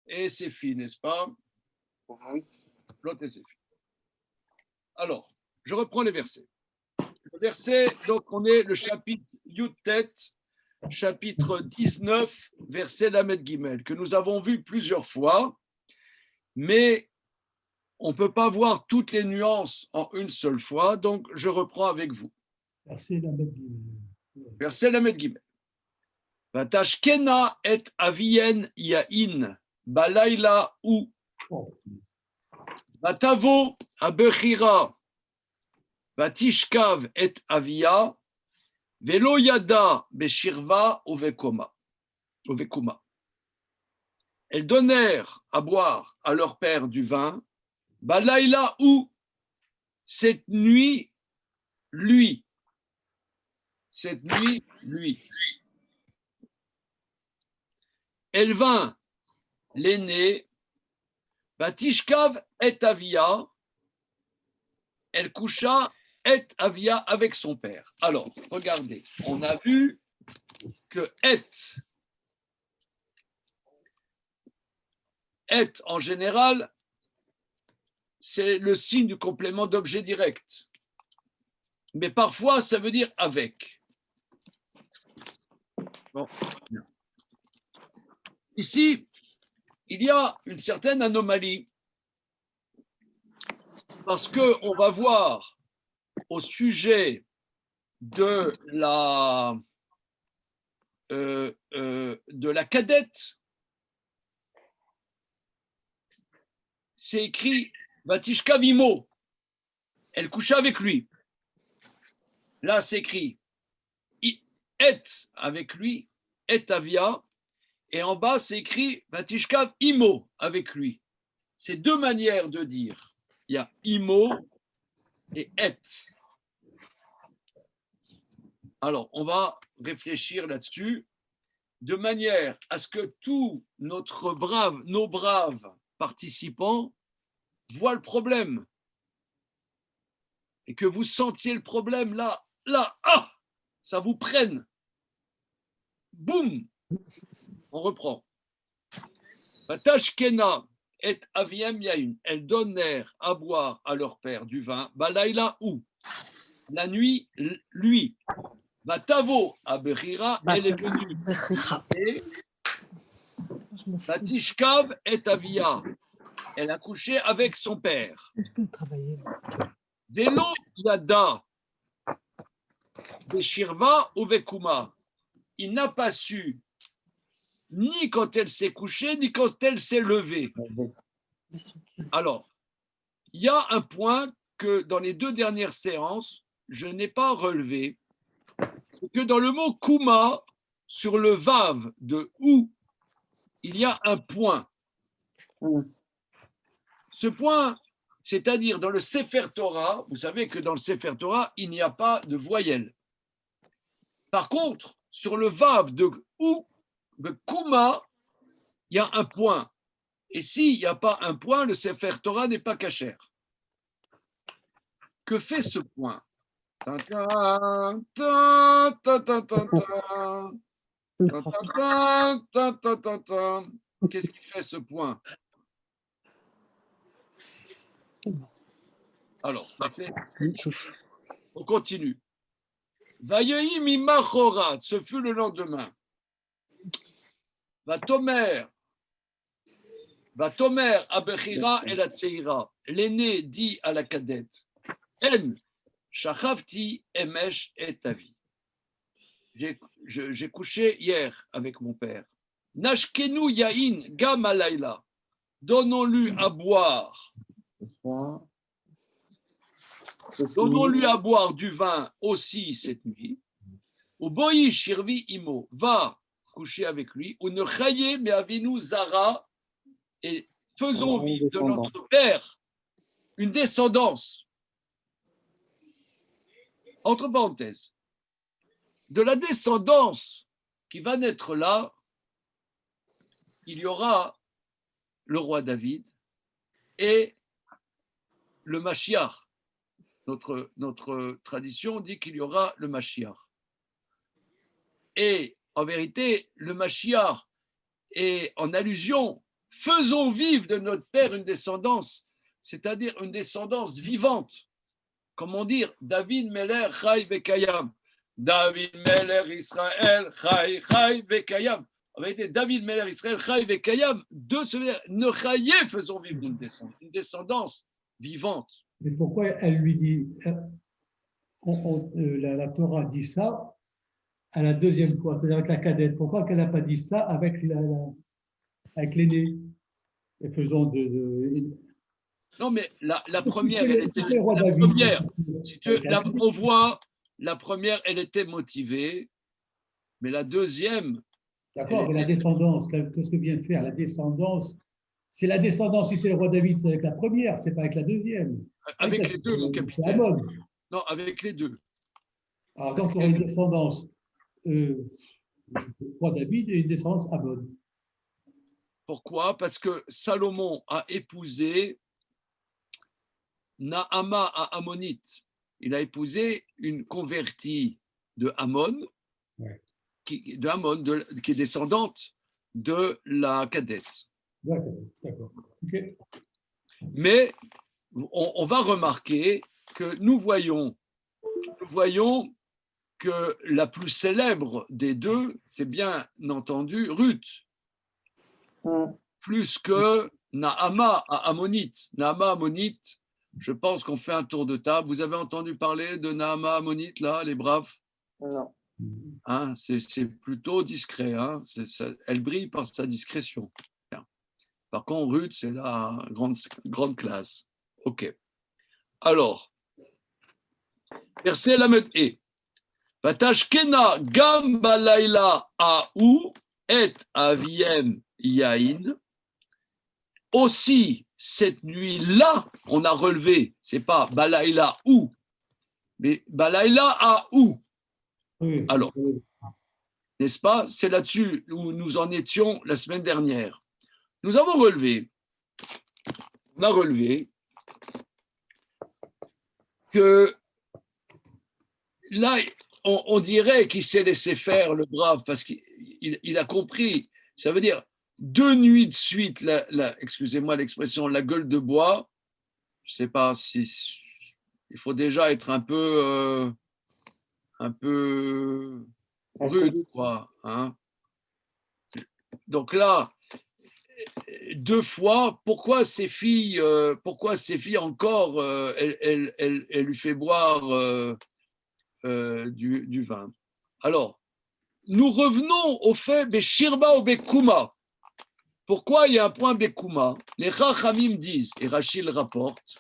et c'est fini, n'est-ce pas? Oui. L'autre et c'est fini. Alors, je reprends les versets. Le verset, donc on est le chapitre Yutet, chapitre 19, verset Lamed Gimel, que nous avons vu plusieurs fois, mais on ne peut pas voir toutes les nuances en une seule fois, donc je reprends avec vous. Verset Lamed Gimel. Verset Lamed Gimel. Vatashkena et avien yain balayla ou vatavo abechira vatishkav et avia velo yada beshirva ovekuma. Elles donnèrent à boire à leur père du vin, balayla ou cette nuit lui. Cette nuit lui. Elle vint l'aîné, Vatishkav et Avia, elle coucha et Avia avec son père. Alors, regardez, on a vu que et en général, c'est le signe du complément d'objet direct. Mais parfois, ça veut dire avec. Bon. Ici, il y a une certaine anomalie parce qu'on va voir au sujet de la cadette, c'est écrit Vatishka Vimo, elle coucha avec lui. Là, c'est écrit Et avec lui, Et Avia, et en bas, c'est écrit Vatishka Imo avec lui. C'est deux manières de dire. Il y a Imo et Et. Alors, on va réfléchir là-dessus de manière à ce que tous nos braves participants voient le problème et que vous sentiez le problème là, ça vous prenne. Boum, on reprend. Vatashkena et aviem yain, elles donnèrent à boire à leur père du vin, balaïla ou la nuit, lui. Vatavo abechira, elle est venue. Et Vatishkav et avia, elle a couché avec son père. Velo yada beshirva ou vekuma, il n'a pas su ni quand elle s'est couchée, ni quand elle s'est levée. Alors, il y a un point que dans les deux dernières séances, je n'ai pas relevé, c'est que dans le mot kuma, sur le vav de ou, il y a un point. Ce point, c'est-à-dire dans le Sefer Torah, vous savez que dans le Sefer Torah, il n'y a pas de voyelle. Par contre, sur le vav de ou, de kuma, il y a un point. Et s'il n'y a pas un point, le Sefer Torah n'est pas cachère. Que fait ce point? Qu'est-ce qui fait ce point? Alors, on continue. Vayehi mimachorat, ce fut le lendemain. Vatomer abechira et la tseira. L'aîné dit à la cadette, En, shachavti emesh et tavi. J'ai couché hier avec mon père. Nashkenu yain gam alayla. Donnons-lui à boire. Donnons-lui à boire du vin aussi cette nuit. Ou boyi shirvi imo. Va coucher avec lui. Ou ne chaye mais avinu zara. Et faisons vivre de notre père une descendance. Entre parenthèses. De la descendance qui va naître là, il y aura le roi David et le Mashiach. Notre tradition dit qu'il y aura le Mashiach. Et en vérité, le Mashiach est en allusion faisons vivre de notre père une descendance, c'est-à-dire une descendance vivante. Comment dire, David Meler Chai Vekayam. David Meler Israël Chai Chai Vekayam. En vérité, David Meler Israël Chai Vekayam, ne Chayé, faisons vivre une descendance vivante. Mais pourquoi elle lui dit, la Torah dit ça à la deuxième fois, c'est-à-dire avec la cadette. Pourquoi qu'elle n'a pas dit ça avec l'aîné? Et faisons Non, mais la première, elle était. La première, si tu veux, on voit, la première, elle était motivée, mais la deuxième. D'accord, mais la descendance, qu'est-ce que vient de faire la descendance? C'est la descendance, si c'est le roi David, c'est avec la première, c'est pas avec la deuxième. Avec les deux, mon capitaine. Non, avec les deux. Alors, donc, il y a une descendance roi David et une descendance Amon. Pourquoi? Parce que Salomon a épousé Naama à Ammonite. Il a épousé une convertie de Ammon, ouais. qui est descendante de la cadette. D'accord. Okay. Mais on va remarquer que nous voyons que la plus célèbre des deux, c'est bien entendu Ruth, plus que Naama à Ammonite. Naama Ammonite, je pense qu'on fait un tour de table. Vous avez entendu parler de Naama Ammonite, là, les braves? Non. Hein, c'est plutôt discret. Hein, elle brille par sa discrétion. Bien. Par contre, Ruth, c'est la grande classe. OK. Alors, verset Lamed E. Vatashkena gam balayla aou et aviem yain. Aussi, cette nuit-là, on a relevé, c'est pas balayla ou, mais balayla aou. Oui. Alors, n'est-ce pas? C'est là-dessus où nous en étions la semaine dernière. Nous avons relevé, que là, on dirait qu'il s'est laissé faire le brave parce qu'il a compris. Ça veut dire 2 nuits de suite, excusez-moi l'expression, la gueule de bois. Je ne sais pas si il faut déjà être un peu rude, quoi. Hein. Donc là, 2 fois, pourquoi ces filles encore, elle lui fait boire du vin. Alors, nous revenons au fait Beshirba ou Bekuma. Pourquoi il y a un point Bekuma? Les Rachamim disent, et Rachil rapporte,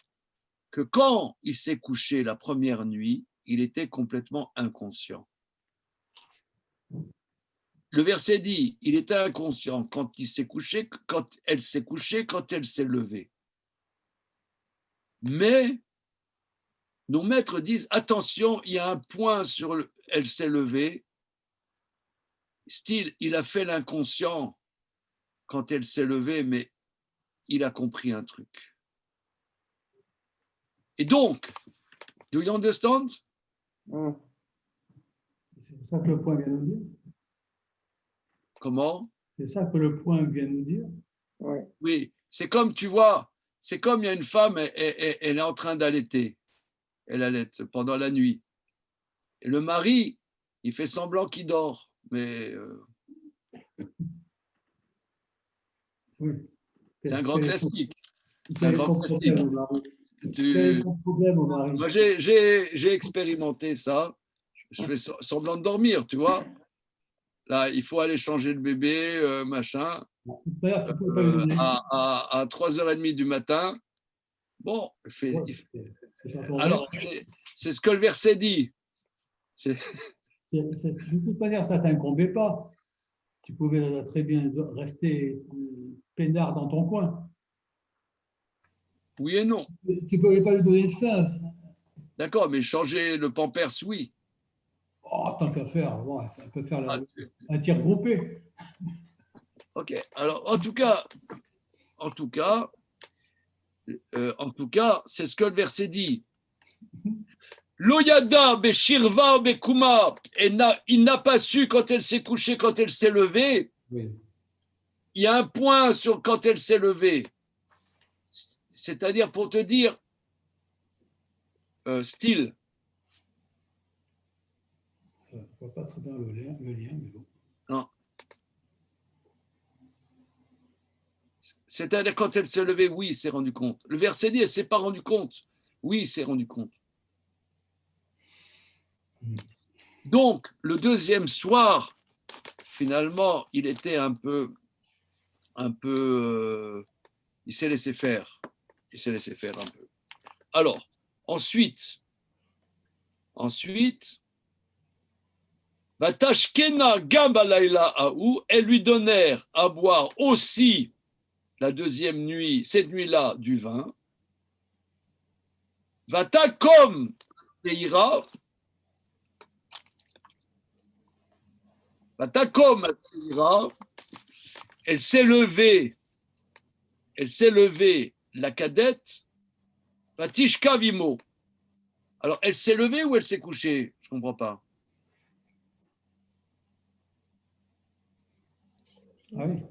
que quand il s'est couché la première nuit, il était complètement inconscient. Le verset dit, il était inconscient quand il s'est couché, quand elle s'est couchée, quand elle s'est levée. Mais nos maîtres disent, attention, il y a un point sur elle s'est levée, style, il a fait l'inconscient quand elle s'est levée, mais il a compris un truc. Et donc, do you understand? C'est ça que le point vient nous dire. Comment? C'est ça que le point vient nous dire. Oui, c'est comme, tu vois, c'est comme il y a une femme, elle est en train d'allaiter. Elle allaite pendant la nuit. Et le mari, il fait semblant qu'il dort, mais Oui. c'est un grand classique. C'est un grand classique. Quel est son problème au mari? Moi, j'ai expérimenté ça. Je fais semblant de dormir, tu vois. Là, il faut aller changer le bébé, machin. À 3h30 du matin. Bon, alors, c'est ce que le verset dit. De toute manière, ça ne t'incombait pas. Tu pouvais très bien rester peinard dans ton coin. Oui et non. Tu ne pouvais pas lui donner le sein. D'accord, mais changer le pampers, oui. Oh, tant qu'à faire, bon, elle peut faire un tir groupé. Ok, alors en tout cas, c'est ce que le verset dit. Loyada beshirva bekuma, il n'a pas su quand elle s'est couchée, quand elle s'est levée. Oui. il y a un point sur quand elle s'est levée. C'est-à-dire pour te dire, style. Je ne vois pas très bien le lien, mais bon. Non. C'est-à-dire quand elle s'est levée, oui, il s'est rendu compte. Le verset dit, elle ne s'est pas rendu compte. Oui, il s'est rendu compte. Donc, le deuxième soir, finalement, il était un peu, il s'est laissé faire. Il s'est laissé faire un peu. Alors, ensuite, Vatashkena Gambalayla Aou, elles lui donnèrent à boire aussi la deuxième nuit, cette nuit-là, du vin. Vatakom Seira, Vatakom Seira, elle s'est levée, la cadette, Vatishka Vimo. Alors, elle s'est levée ou elle s'est couchée? Je ne comprends pas. Ah oui.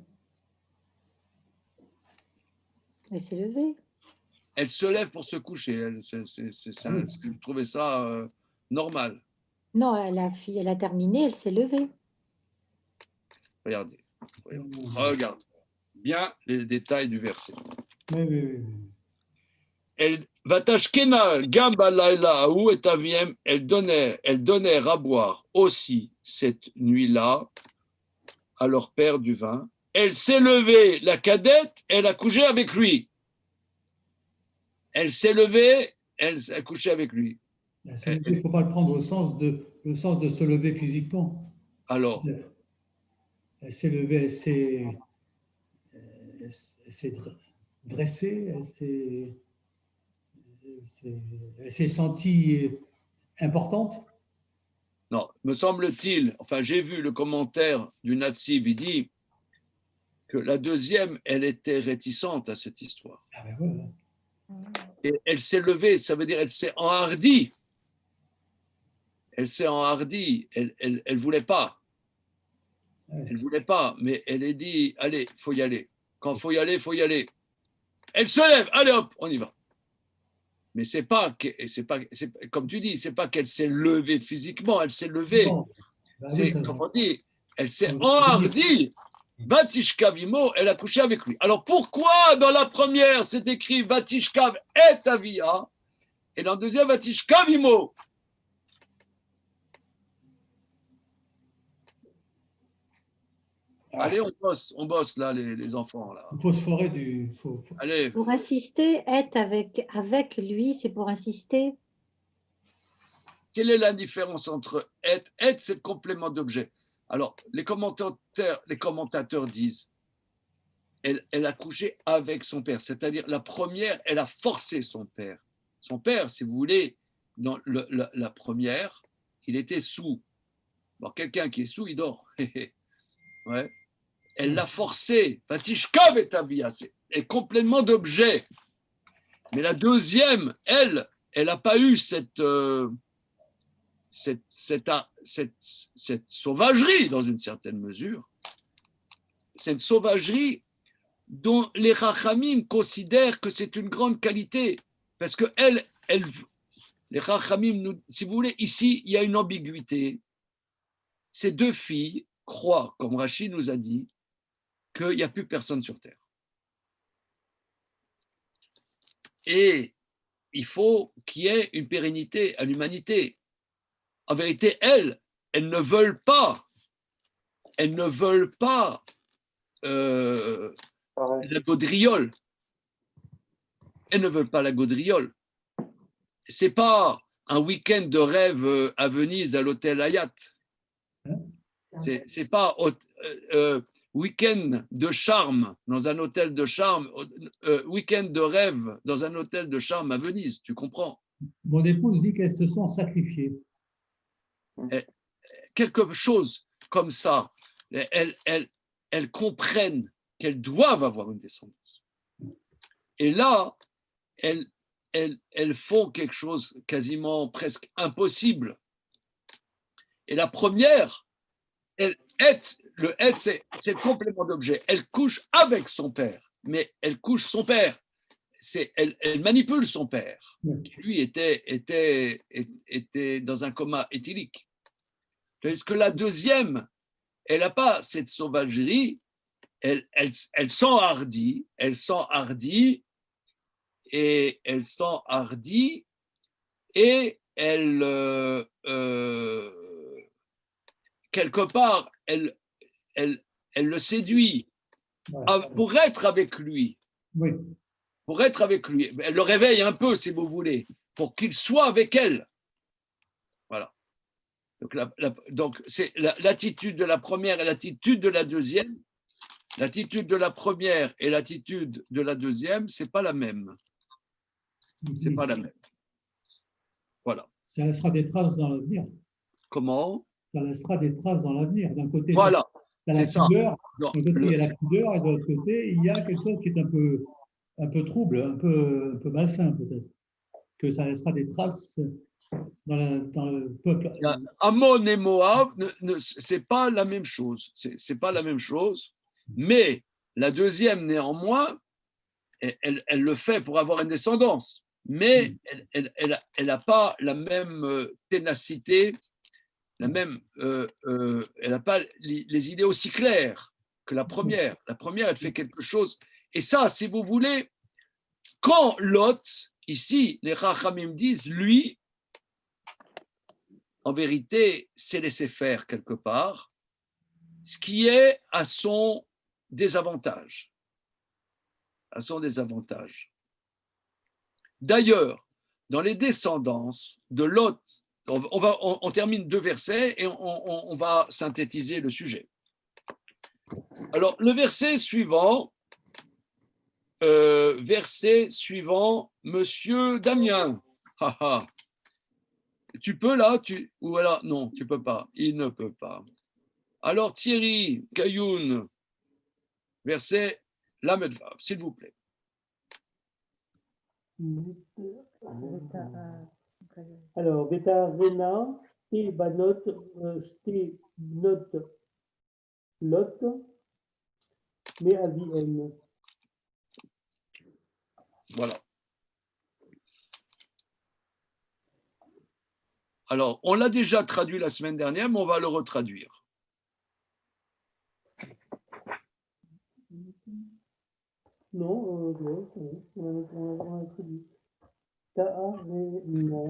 Elle s'est levée. Elle se lève pour se coucher. Je trouvais ça normal. Non, elle a terminé, elle s'est levée. Regardez. Regarde bien les détails du verset. Oui. Elle Vatashkena Gamba Laila Aou et Aviem, elle donnèrent à boire aussi cette nuit-là à leur père du vin. Elle s'est levée, la cadette, elle a couché avec lui. Elle s'est levée, elle a couché avec lui. Il ne faut pas le prendre au sens de se lever physiquement. Alors, elle s'est levée, elle s'est dressée, elle s'est sentie importante. non, me semble-t-il, enfin j'ai vu le commentaire du Natsib, il dit que la deuxième, elle était réticente à cette histoire. Ah ben voilà. Et elle s'est levée, ça veut dire elle s'est enhardie. Elle s'est enhardie, elle voulait pas. Elle voulait pas, mais elle a dit, allez, faut y aller. Quand faut y aller, faut y aller. Elle se lève, allez hop, on y va. Mais c'est pas comme tu dis, c'est pas qu'elle s'est levée physiquement, elle s'est levée. Ben C'est oui, comme on dit, elle s'est enhardie. Vatishkav Imo, elle a couché avec lui. Alors pourquoi dans la première c'est écrit Vatishkav et Avia et dans la deuxième Vatishkav Imo? Allez, on bosse là, les enfants. Là. Il faut se forer Allez. Pour insister, être avec lui, c'est pour insister. Quelle est la différence entre être? Être, c'est le complément d'objet. Alors, les commentateurs disent elle a couché avec son père. C'est-à-dire, la première, elle a forcé son père. Son père, si vous voulez, dans la première, il était sous. Bon, quelqu'un qui est sous, il dort. Ouais. Elle l'a forcé. Fatishkav et Tabia, c'est complètement d'objet. Mais la deuxième, elle n'a pas eu cette sauvagerie, dans une certaine mesure. Cette sauvagerie dont les Rachamim considèrent que c'est une grande qualité. Parce que les Rachamim, si vous voulez, ici, il y a une ambiguïté. Ces deux filles croient, comme Rachid nous a dit, qu'il n'y a plus personne sur Terre. Et il faut qu'il y ait une pérennité à l'humanité. En vérité, elles ne veulent pas la gaudriole. Elles ne veulent pas la gaudriole. C'est pas un week-end de rêve à Venise à l'hôtel Hayat. C'est pas week-end de charme dans un hôtel de charme, week-end de rêve dans un hôtel de charme à Venise, tu comprends? Mon épouse dit qu'elles se sont sacrifiées. Quelque chose comme ça, elles comprennent qu'elles doivent avoir une descendance. Et là, elles font quelque chose quasiment presque impossible. Et la première, elle est le et, c'est le complément d'objet. Elle couche avec son père, mais elle couche son père. Elle manipule son père, qui lui était dans un coma éthylique. Tandis que la deuxième, elle n'a pas cette sauvagerie, elle s'enhardit, et quelque part, elle le séduit pour être avec lui. Oui. Pour être avec lui. Elle le réveille un peu, si vous voulez, pour qu'il soit avec elle. Voilà. Donc c'est l'attitude de la première et l'attitude de la deuxième. L'attitude de la première et l'attitude de la deuxième, c'est pas la même. C'est pas la même. Voilà. Ça laissera des traces dans l'avenir. Comment? Ça laissera des traces dans l'avenir. D'un côté, voilà, c'est ça. D'un côté, il y a la pudeur, et de l'autre côté, il y a quelque chose qui est un peu trouble, un peu malsain peut-être. Que ça laissera des traces dans le peuple. Ammon et Moab, c'est pas la même chose. C'est pas la même chose. Mais la deuxième, néanmoins, elle le fait pour avoir une descendance. Mais elle n'a pas la même ténacité, elle n'a pas les idées aussi claires que la première. La première, elle fait quelque chose. Et ça, si vous voulez, quand Lot, ici, les Chachamim disent, lui, en vérité, s'est laissé faire quelque part, ce qui est à son désavantage. À son désavantage. D'ailleurs, dans les descendances de Lot, on termine 2 versets et on va synthétiser le sujet. Alors, le verset suivant, Monsieur Damien. Tu peux là ou alors non, tu peux pas. Il ne peut pas. Alors Thierry Cayoun, verset Lamedvav, s'il vous plaît. Alors, Beta Rena, Shte Banot, Shte Bnot Lot, mais Avien. Voilà. Alors, on l'a déjà traduit la semaine dernière, mais on va le retraduire. Non, on a traduit. Ta'arena.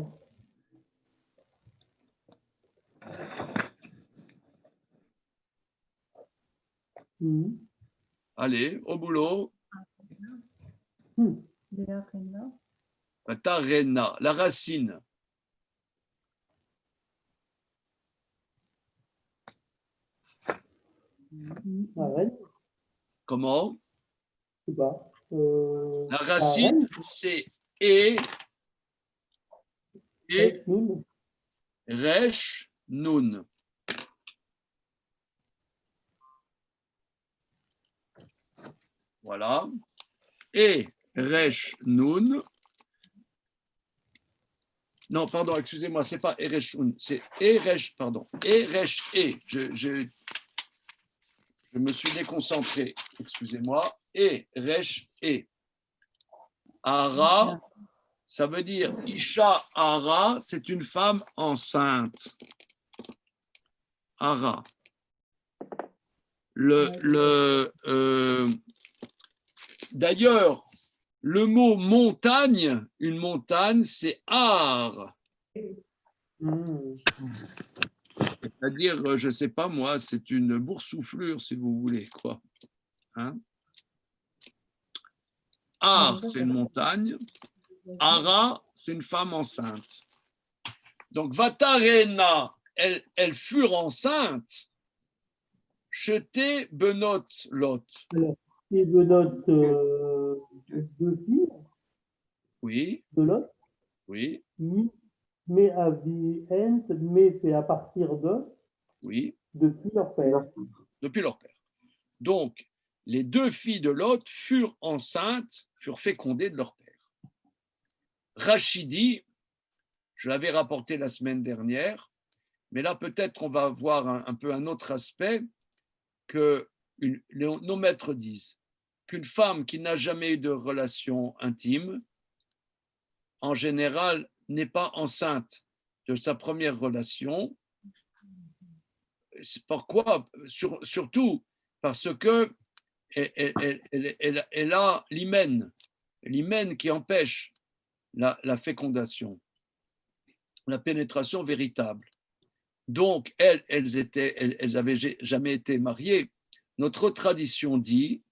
Allez, au boulot. Tarena, la racine. Comment? Je sais pas. La racine, c'est et resh nun. Voilà. Et resh nun. Non, pardon, excusez-moi, c'est pas eresh nun, c'est eresh, pardon. Eresh e. Je me suis déconcentré, excusez-moi. Eresh e. Ara, ça veut dire Isha Ara, c'est une femme enceinte. Ara. D'ailleurs, le mot montagne, une montagne, c'est Ar. C'est-à-dire, je ne sais pas moi, c'est une boursouflure, si vous voulez, quoi. Hein? Ar, c'est une montagne. Ara, c'est une femme enceinte. Donc, Vatarena, elles furent enceintes. Jeté Benot Lot. Alors, c'est Benot 2 filles. Oui. De Lot. Oui. Mais Avien, mais c'est à partir de. Oui. Depuis leur père. Depuis leur père. Donc, les 2 filles de Lot furent enceintes, furent fécondées de leur père. Rachidi, je l'avais rapporté la semaine dernière, mais là peut-être on va voir un peu un autre aspect. que nos maîtres disent qu'une femme qui n'a jamais eu de relation intime, en général, n'est pas enceinte de sa première relation. C'est pourquoi, surtout parce que elle a l'hymen qui empêche la fécondation, la pénétration véritable. Donc, elles avaient jamais été mariées. Notre tradition dit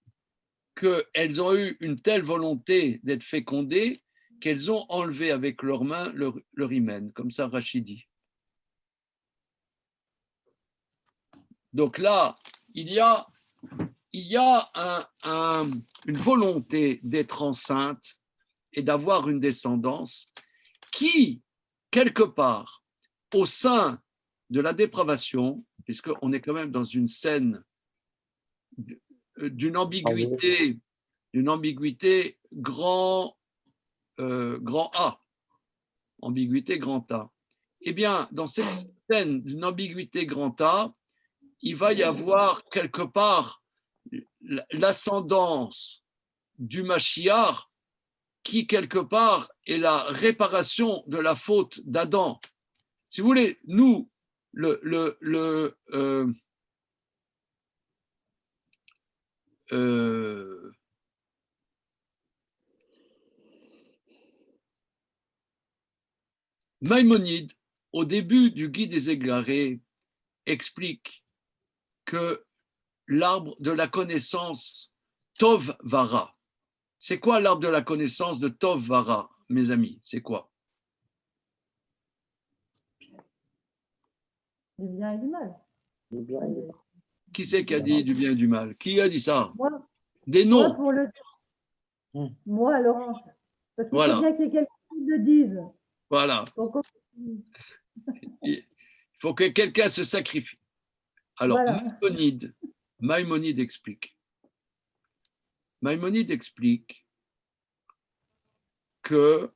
qu'elles ont eu une telle volonté d'être fécondées qu'elles ont enlevé avec leurs mains leur hymen, comme ça Rachid dit. Donc là, il y a une volonté d'être enceinte et d'avoir une descendance qui, quelque part, au sein de la dépravation, puisqu'on est quand même dans une scène d'une ambiguïté grand A, ambiguïté grand A. Eh bien, dans cette scène d'une ambiguïté grand A, il va y avoir quelque part l'ascendance du Mashiach qui, quelque part, est la réparation de la faute d'Adam. Si vous voulez, nous, Maïmonide, au début du Guide des Égarés, explique que l'arbre de la connaissance, Tov Vara. C'est quoi l'arbre de la connaissance de Tov Vara, mes amis? C'est quoi? Du bien et du mal. Qui c'est qui a dit du bien et du mal? Qui a dit ça? Moi, Des noms. Moi, Laurence. Parce qu'il Voilà. faut bien qu'il y ait quelqu'un qui le dise. Voilà. Il faut que quelqu'un se sacrifie. Alors, voilà. Maïmonide explique. Maïmonide explique que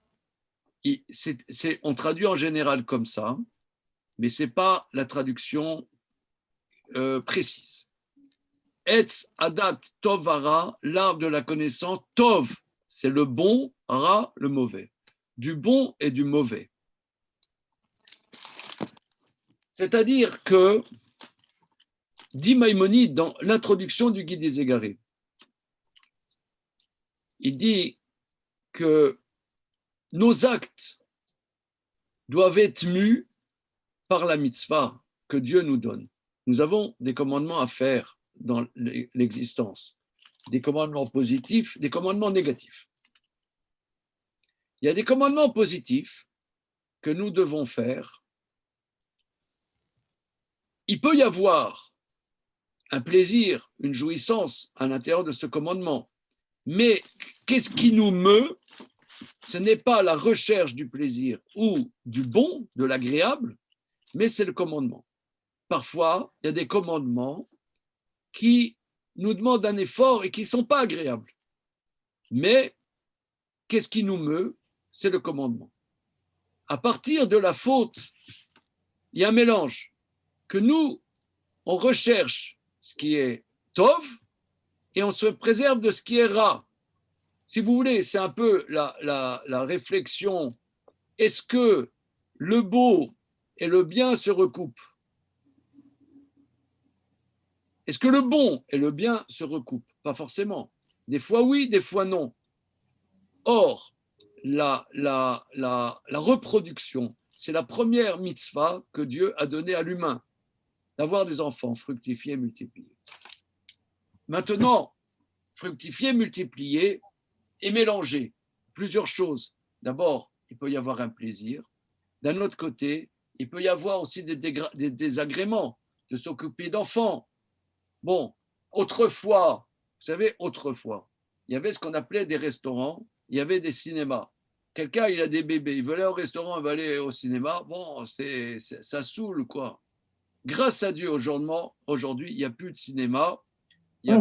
on traduit en général comme ça, mais ce n'est pas la traduction précise. Etz Adat Tov Hara, l'arbre de la connaissance, Tov, c'est le bon, Ra, le mauvais. Du bon et du mauvais. C'est-à-dire que, dit Maïmonide dans l'introduction du Guide des Égarés, il dit que nos actes doivent être mus par la mitzvah que Dieu nous donne. Nous avons des commandements à faire dans l'existence, des commandements positifs, des commandements négatifs. Il y a des commandements positifs que nous devons faire. Il peut y avoir un plaisir, une jouissance à l'intérieur de ce commandement, mais qu'est-ce qui nous meut? Ce n'est pas la recherche du plaisir ou du bon, de l'agréable, mais c'est le commandement. Parfois, il y a des commandements qui nous demandent un effort et qui ne sont pas agréables. Mais qu'est-ce qui nous meut? C'est le commandement. À partir de la faute, il y a un mélange. Que nous, on recherche ce qui est tov et on se préserve de ce qui est ra. Si vous voulez, c'est un peu la réflexion. Est-ce que le beau et le bien se recoupent? Est-ce que le bon et le bien se recoupent? Pas forcément. Des fois oui, des fois non. Or, la reproduction, c'est la première mitzvah que Dieu a donnée à l'humain, d'avoir des enfants, fructifier, multiplier. Maintenant, fructifier, multiplier et mélanger plusieurs choses. D'abord, il peut y avoir un plaisir. D'un autre côté, il peut y avoir aussi des désagréments, de s'occuper d'enfants. Bon, autrefois, vous savez, autrefois, il y avait ce qu'on appelait des restaurants, il y avait des cinémas. Quelqu'un, il a des bébés, il veut aller au restaurant, il veut aller au cinéma. Bon, ça saoule, quoi. Grâce à Dieu, aujourd'hui, il n'y a plus de cinéma, il n'y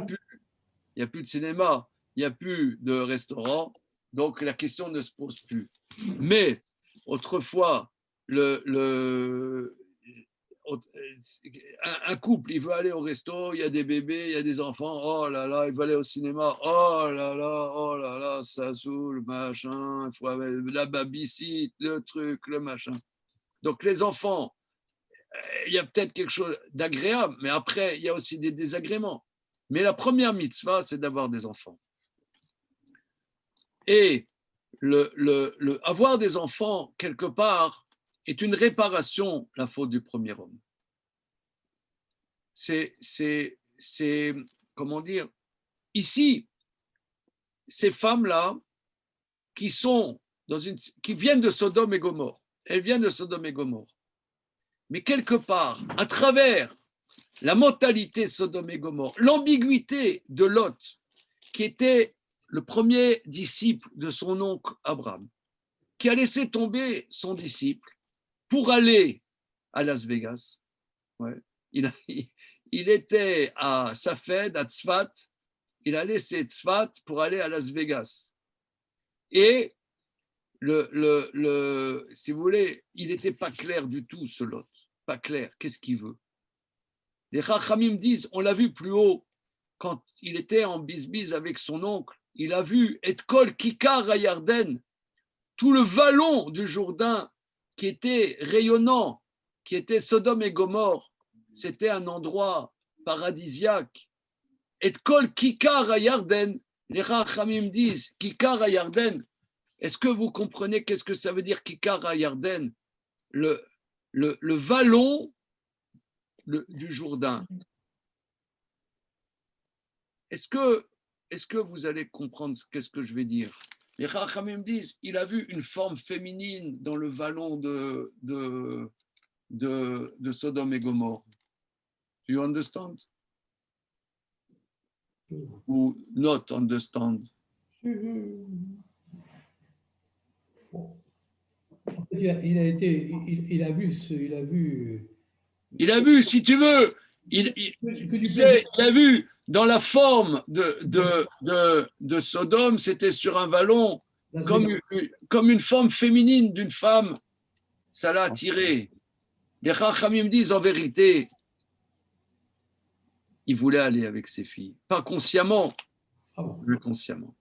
a plus de cinéma, il n'y a plus de restaurant, donc la question ne se pose plus. Mais autrefois, un couple, il veut aller au resto, il y a des bébés, il y a des enfants, oh là là, il veut aller au cinéma, oh là là, ça saoule, machin, il faut la babysit, le truc, le machin. Donc les enfants, il y a peut-être quelque chose d'agréable, mais après, il y a aussi des désagréments. Mais la première mitzvah, c'est d'avoir des enfants. Et avoir des enfants, quelque part, est une réparation, la faute du premier homme. C'est comment dire, ici, ces femmes-là qui viennent de Sodome et Gomorrhe, elles viennent de Sodome et Gomorrhe. Mais quelque part, à travers la mentalité Sodome et Gomorrhe, l'ambiguïté de Lot, qui était le premier disciple de son oncle Abraham, qui a laissé tomber son disciple pour aller à Las Vegas. Ouais. Il était à Safed, à Tzfat, il a laissé Tzfat pour aller à Las Vegas. Et si vous voulez, il n'était pas clair du tout, ce Lot. Pas clair, qu'est-ce qu'il veut? Les Chachamim disent, on l'a vu plus haut, quand il était en bisbise avec son oncle, il a vu Et Kol Kikar à Yarden, tout le vallon du Jourdain qui était rayonnant, qui était Sodome et Gomorrhe, c'était un endroit paradisiaque. Et Kol Kikar à Yarden, les Chachamim disent, Kikar à Yarden, est-ce que vous comprenez qu'est-ce que ça veut dire Kikar à Yarden? Le vallon du Jourdain. Est-ce que vous allez comprendre qu'est-ce que je vais dire? Les Chachamim disent, il a vu une forme féminine dans le vallon de Sodome et Gomorrhe. Do you understand? Ou not understand? Il a vu, si tu veux, il a vu dans la forme de Sodome, c'était sur un vallon, comme une forme féminine d'une femme. Ça l'a attiré. Les Chachamim disent en vérité, il voulait aller avec ses filles. Pas consciemment, mais consciemment.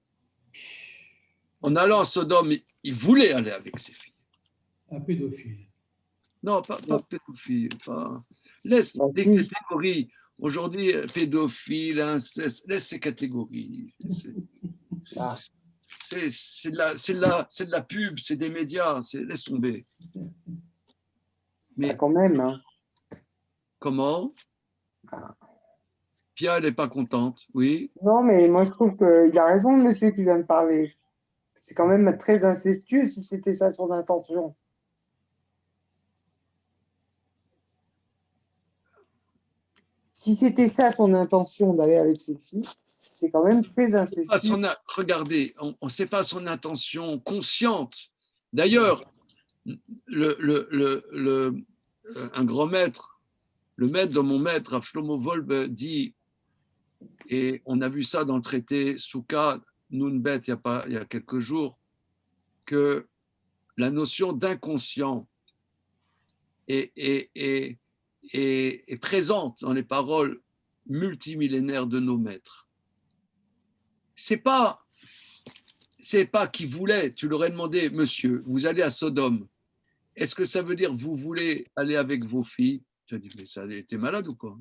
En allant à Sodome, il voulait aller avec ses filles. Un pédophile. Non, pas pédophile. Laisse les catégories. Aujourd'hui, pédophile, inceste, laisse ces catégories. C'est de la pub, c'est des médias, laisse tomber. Mais quand même. Hein. Comment? Pia, elle n'est pas contente, oui. Non, mais moi je trouve qu'il a raison, le monsieur qui vient de parler. C'est quand même très incestueux si c'était ça son intention. Si c'était ça son intention d'aller avec ses filles, c'est quand même très incestueux. Regardez, on ne sait pas son intention consciente. D'ailleurs, un grand maître, le maître de mon maître, Rav Shlomo Wolbe, dit, et on a vu ça dans le traité Souka, Nunbet, il y a quelques jours, que la notion d'inconscient est présente dans les paroles multimillénaires de nos maîtres. C'est pas qui voulait, tu leur ai demandé, monsieur, vous allez à Sodome, est-ce que ça veut dire vous voulez aller avec vos filles? Tu as dit, mais ça, t'es malade ou quoi?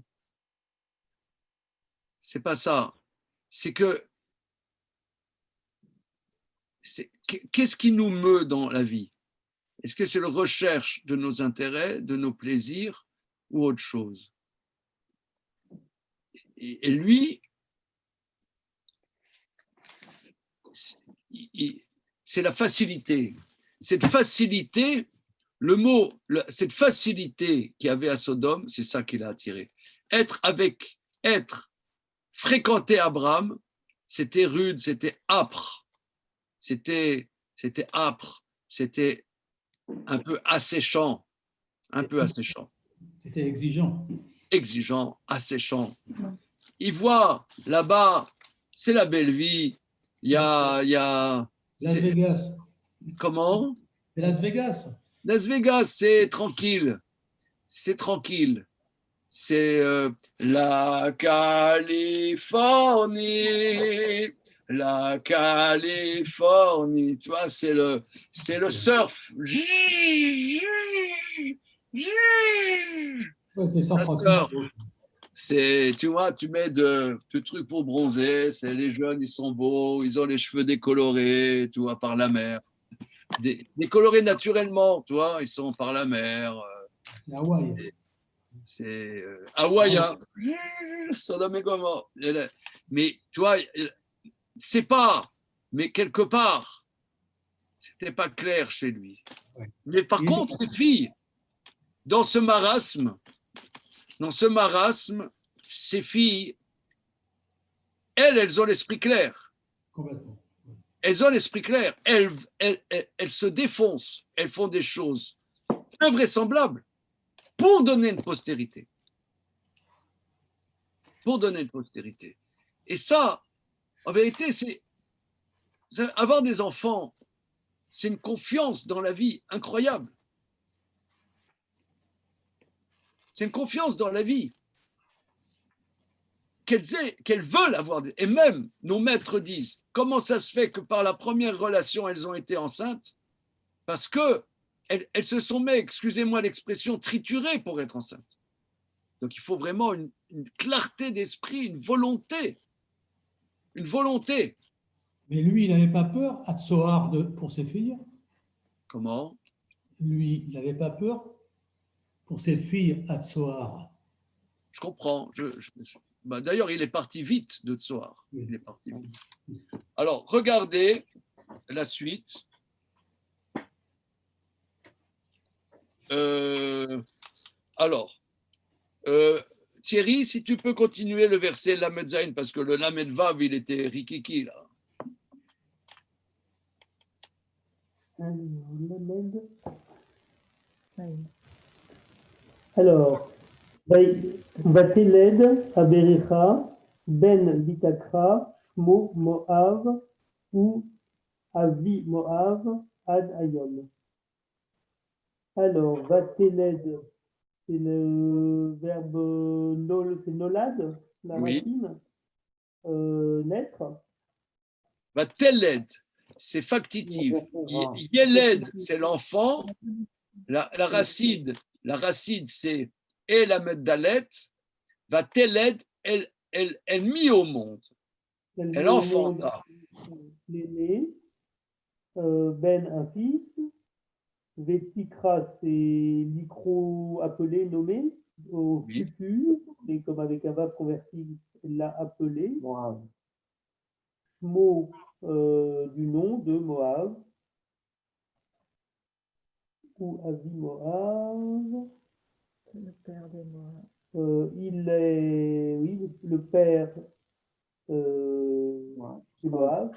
C'est pas ça. C'est que qu'est-ce qui nous meut dans la vie? Est-ce que c'est la recherche de nos intérêts, de nos plaisirs ou autre chose? Et lui, c'est la facilité. Cette facilité, cette facilité qu'il y avait à Sodome, c'est ça qui l'a attiré. Fréquenter Abraham, c'était rude, c'était âpre. C'était âpre, c'était un peu asséchant. C'était exigeant. Exigeant, asséchant. Il voit là-bas, c'est la belle vie. Il y a Las Vegas. Comment? C'est Las Vegas. Las Vegas, c'est tranquille. c'est tranquille. C'est la Californie, la Californie, tu vois, c'est le surf. Ouais, c'est San Ça Francisco. surf. Tu vois, tu mets de trucs pour bronzer, c'est les jeunes, ils sont beaux, ils ont les cheveux décolorés, tu vois, par la mer. Décolorés naturellement, tu vois, ils sont par la mer. C'est Hawaï. C'est hawaïen. Sodome et Gomorrhe. Mais tu vois, c'est pas, mais quelque part, c'était pas clair chez lui. Ouais. Mais par contre, ces filles, dans ce marasme, ces filles, elles ont l'esprit clair. Complètement. Elles ont l'esprit clair. Elles se défoncent. Elles font des choses invraisemblables pour donner une postérité. Pour donner une postérité. Et ça, en vérité, c'est avoir des enfants, c'est une confiance dans la vie incroyable. C'est une confiance dans la vie qu'elles veulent avoir. Et même nos maîtres disent, comment ça se fait que par la première relation, elles ont été enceintes? Parce que elles se sont mis, excusez-moi l'expression, triturées pour être enceintes. Donc il faut vraiment une clarté d'esprit, une volonté. Une volonté. Mais lui, il n'avait pas peur, Hatzoar, pour ses filles. Comment? Lui, il n'avait pas peur pour ses filles, Hatzoar. Je comprends. D'ailleurs, il est parti vite de Tsoar. Oui. Il est parti vite. Alors, regardez la suite. Alors, Thierry, si tu peux continuer le verset Lamed Zain, parce que le Lamed Vav, il était rikiki, là. Alors, Vateled Abericha, Ben Bitakra, Shmo Moav, ou Avi Moav, Ad Ayom. Alors, Vateled, c'est le verbe c'est nolad, la Oui. racine, naître. Teled, c'est factitif. Yeled, c'est l'enfant. La racine, c'est et la Dalet. Teled, elle mit au monde. Elle enfanta. L'aîné, Ben, un fils. Vetikra, c'est l'icro appelé, nommé, au Oui. futur, et comme avec un verbe converti, elle l'a appelé. Mot du nom de Moab, ou Avi Moab. Le père de moi. Il est, oui, le père c'est Moab,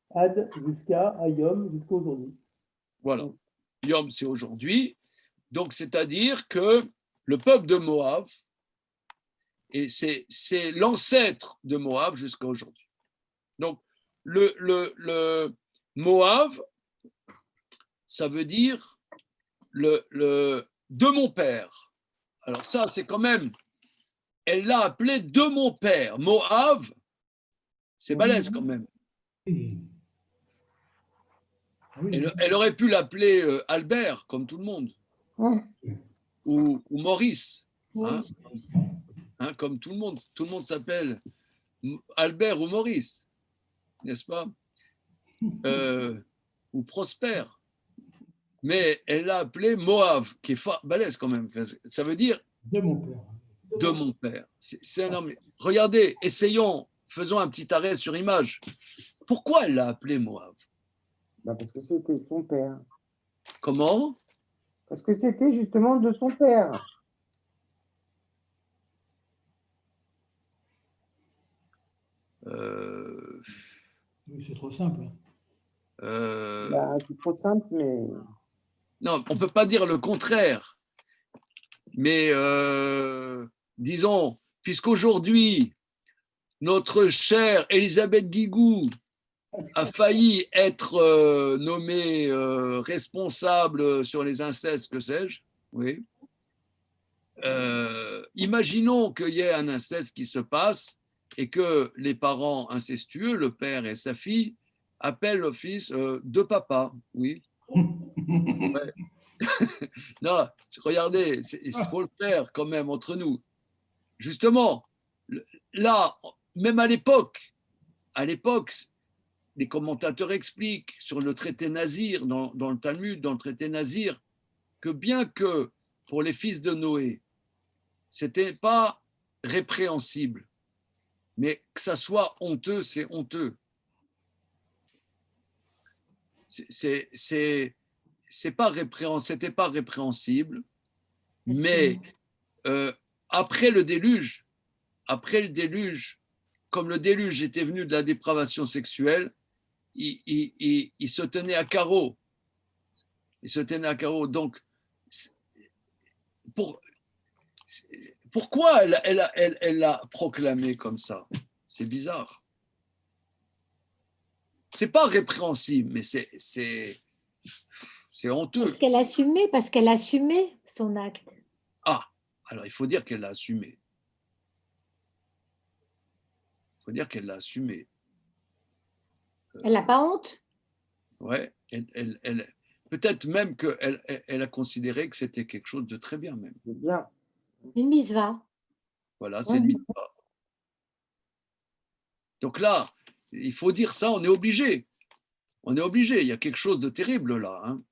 Ad jusqu'à Ayom, jusqu'à aujourd'hui. Voilà. Yom, c'est aujourd'hui. Donc, c'est-à-dire que le peuple de Moab, et c'est l'ancêtre de Moab jusqu'à aujourd'hui. Donc, le Moab, ça veut dire de mon père. Alors ça, c'est quand même, elle l'a appelé de mon père. Moab, c'est balèze quand même. Oui. Oui. Elle aurait pu l'appeler Albert, comme tout le monde, ou Maurice, hein, comme tout le monde. Tout le monde s'appelle Albert ou Maurice, n'est-ce pas? Ou Prosper. Mais elle l'a appelé Moab, qui est balèze quand même. Ça veut dire De mon père. de mon père. C'est énorme. Regardez, essayons, faisons un petit arrêt sur image. Pourquoi elle l'a appelé Moab? Parce que c'était son père. Comment? Parce que c'était justement de son père. Oui, c'est trop simple. C'est trop simple, mais... Non, on ne peut pas dire le contraire. Mais disons, puisqu'aujourd'hui, notre chère Elisabeth Guigou a failli être nommée responsable sur les incestes, que sais-je, Oui. Imaginons qu'il y ait un inceste qui se passe et que les parents incestueux, le père et sa fille, appellent le fils de papa. Oui. Ouais. Non, regardez, il faut le faire quand même entre nous. Justement, là, même à l'époque, les commentateurs expliquent sur le traité Nazir, dans le Talmud, dans le traité Nazir, que bien que pour les fils de Noé, c'était pas répréhensible, mais que ça soit honteux, c'est honteux. C'était pas répréhensible, mais après le déluge, comme le déluge était venu de la dépravation sexuelle, il se tenait à carreau. Il se tenait à carreau. Donc, pourquoi elle l'a proclamé comme ça? C'est bizarre. C'est pas répréhensible, mais c'est honteux. Parce qu'elle assumait son acte. Ah, alors il faut dire qu'elle l'a assumé. Il faut dire qu'elle l'a assumé. Elle n'a pas honte? Ouais, peut-être même qu'elle a considéré que c'était quelque chose de très bien même. C'est bien. Une mitzvah. Voilà, c'est une mitzvah. Donc là, il faut dire ça, on est obligé. On est obligé, il y a quelque chose de terrible là. Hein.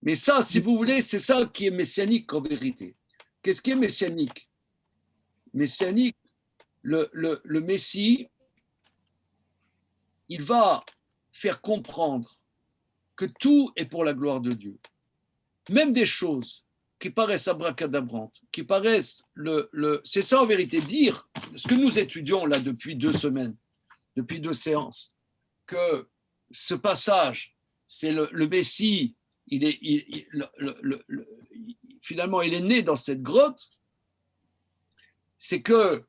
Mais ça, si vous voulez, c'est ça qui est messianique en vérité. Qu'est-ce qui est messianique? Messianique, le Messie, il va faire comprendre que tout est pour la gloire de Dieu. Même des choses qui paraissent abracadabrantes, qui paraissent c'est ça en vérité, dire ce que nous étudions là depuis 2 semaines, depuis 2 séances, que ce passage, c'est le Messie, finalement, il est né dans cette grotte, c'est que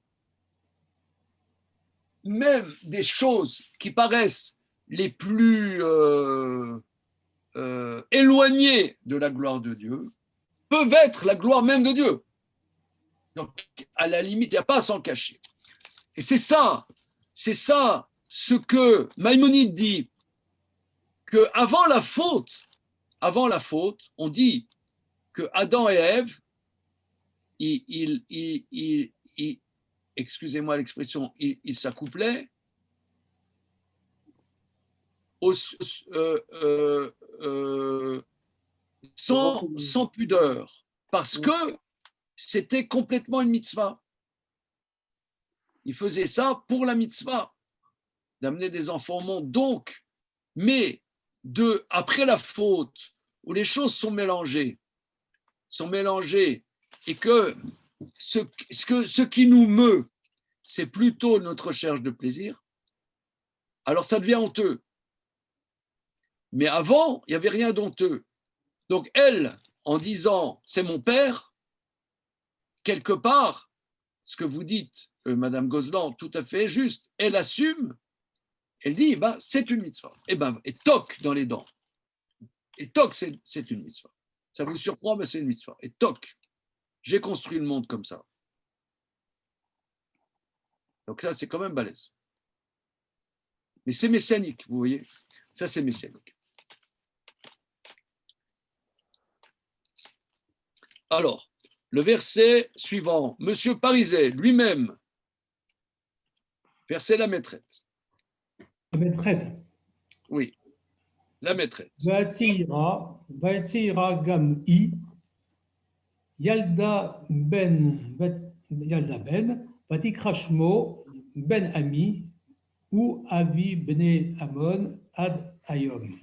même des choses qui paraissent les plus éloignées de la gloire de Dieu peuvent être la gloire même de Dieu. Donc, à la limite, il n'y a pas à s'en cacher. Et c'est ça ce que Maïmonide dit, qu'avant la faute, on dit que Adam et Ève, excusez-moi l'expression, ils s'accouplaient sans pudeur, parce que c'était complètement une mitzvah. Ils faisaient ça pour la mitzvah, d'amener des enfants au monde. Donc, mais après la faute, où les choses sont mélangées, et que ce qui nous meut, c'est plutôt notre recherche de plaisir, alors ça devient honteux. Mais avant, il n'y avait rien d'honteux. Donc elle, en disant « c'est mon père », quelque part, ce que vous dites, Madame Gozlan, tout à fait juste, elle assume, elle dit « c'est une mitzvah ». Et toc dans les dents. Et toc, c'est une mitzvah. Ça vous surprend, mais c'est une mitzvah. Et toc, j'ai construit le monde comme ça. Donc là, c'est quand même balèze. Mais c'est messianique, vous voyez. Ça, c'est messianique. Alors, le verset suivant. Monsieur Pariset, lui-même, verset la maîtresse. La maîtresse. Oui, la maîtresse. Vatsira gam-i, Yalda ben, Vatikrashmo ben Ami, ou Avi bne Amon ad Ayom.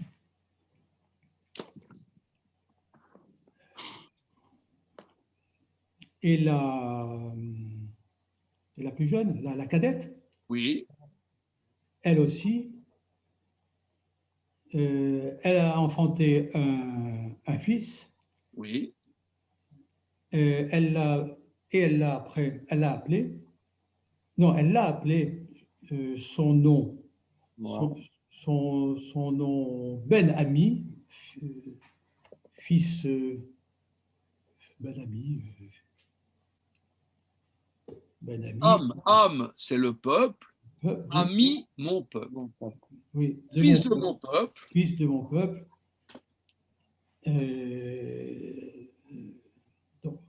Et la plus jeune, la cadette, Oui, elle aussi, elle a enfanté un fils. oui. Elle l'a appelé. Non, elle l'a appelé son nom. Son nom Ben Ami, fils Ben Ami. Ben Ami. Am, c'est le peuple. Oui, Ami, mon peuple. oui, Fils de mon peuple. Fils de mon peuple. Donc,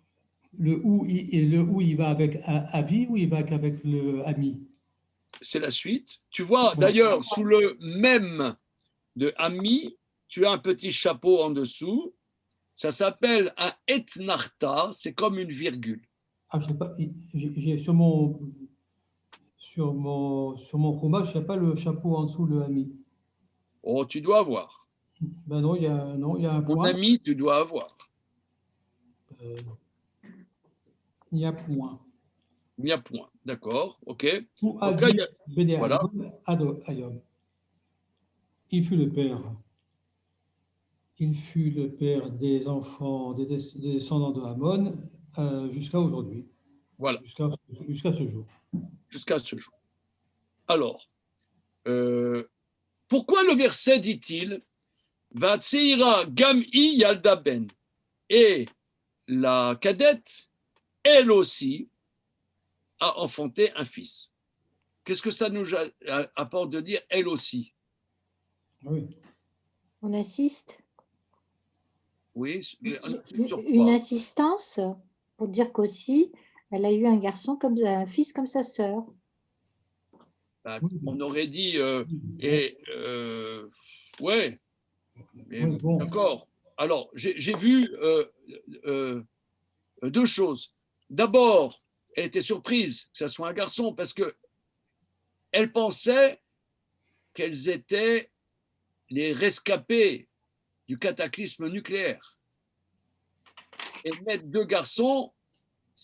le ou il va avec Avi ou il va avec le Ami? C'est la suite. Tu vois, d'ailleurs, sous le même de Ami, tu as un petit chapeau en dessous. Ça s'appelle un etnarta, c'est comme une virgule. Ah, je sais pas, j'ai sur mon fromage, il n'y a pas le chapeau en dessous, le Ami. Oh, tu dois avoir. Ben non, il y a un Mon point. ami, tu dois avoir. Il y a point. Il y a point, d'accord, ok. Ou Donc là, Avi, Bene voilà. Ayom. Il fut le père. Il fut le père des enfants, des descendants de Hamon jusqu'à aujourd'hui. Voilà. Jusqu'à ce jour. Jusqu'à ce jour. Alors, pourquoi le verset dit-il Vatseira Gam'i Yalda Ben, et la cadette, elle aussi, a enfanté un fils. Qu'est-ce que ça nous apporte de dire elle aussi? Oui. On assiste. Oui, mais on insiste sur Une quoi? assistance pour dire qu'aussi, elle a eu un garçon comme un fils comme sa sœur. Ben, on aurait dit ouais, mais Oui, bon. d'accord. Alors, j'ai vu deux choses. D'abord, elle était surprise que ça soit un garçon parce que elle pensait qu'elles étaient les rescapés du cataclysme nucléaire. Et mettre deux garçons,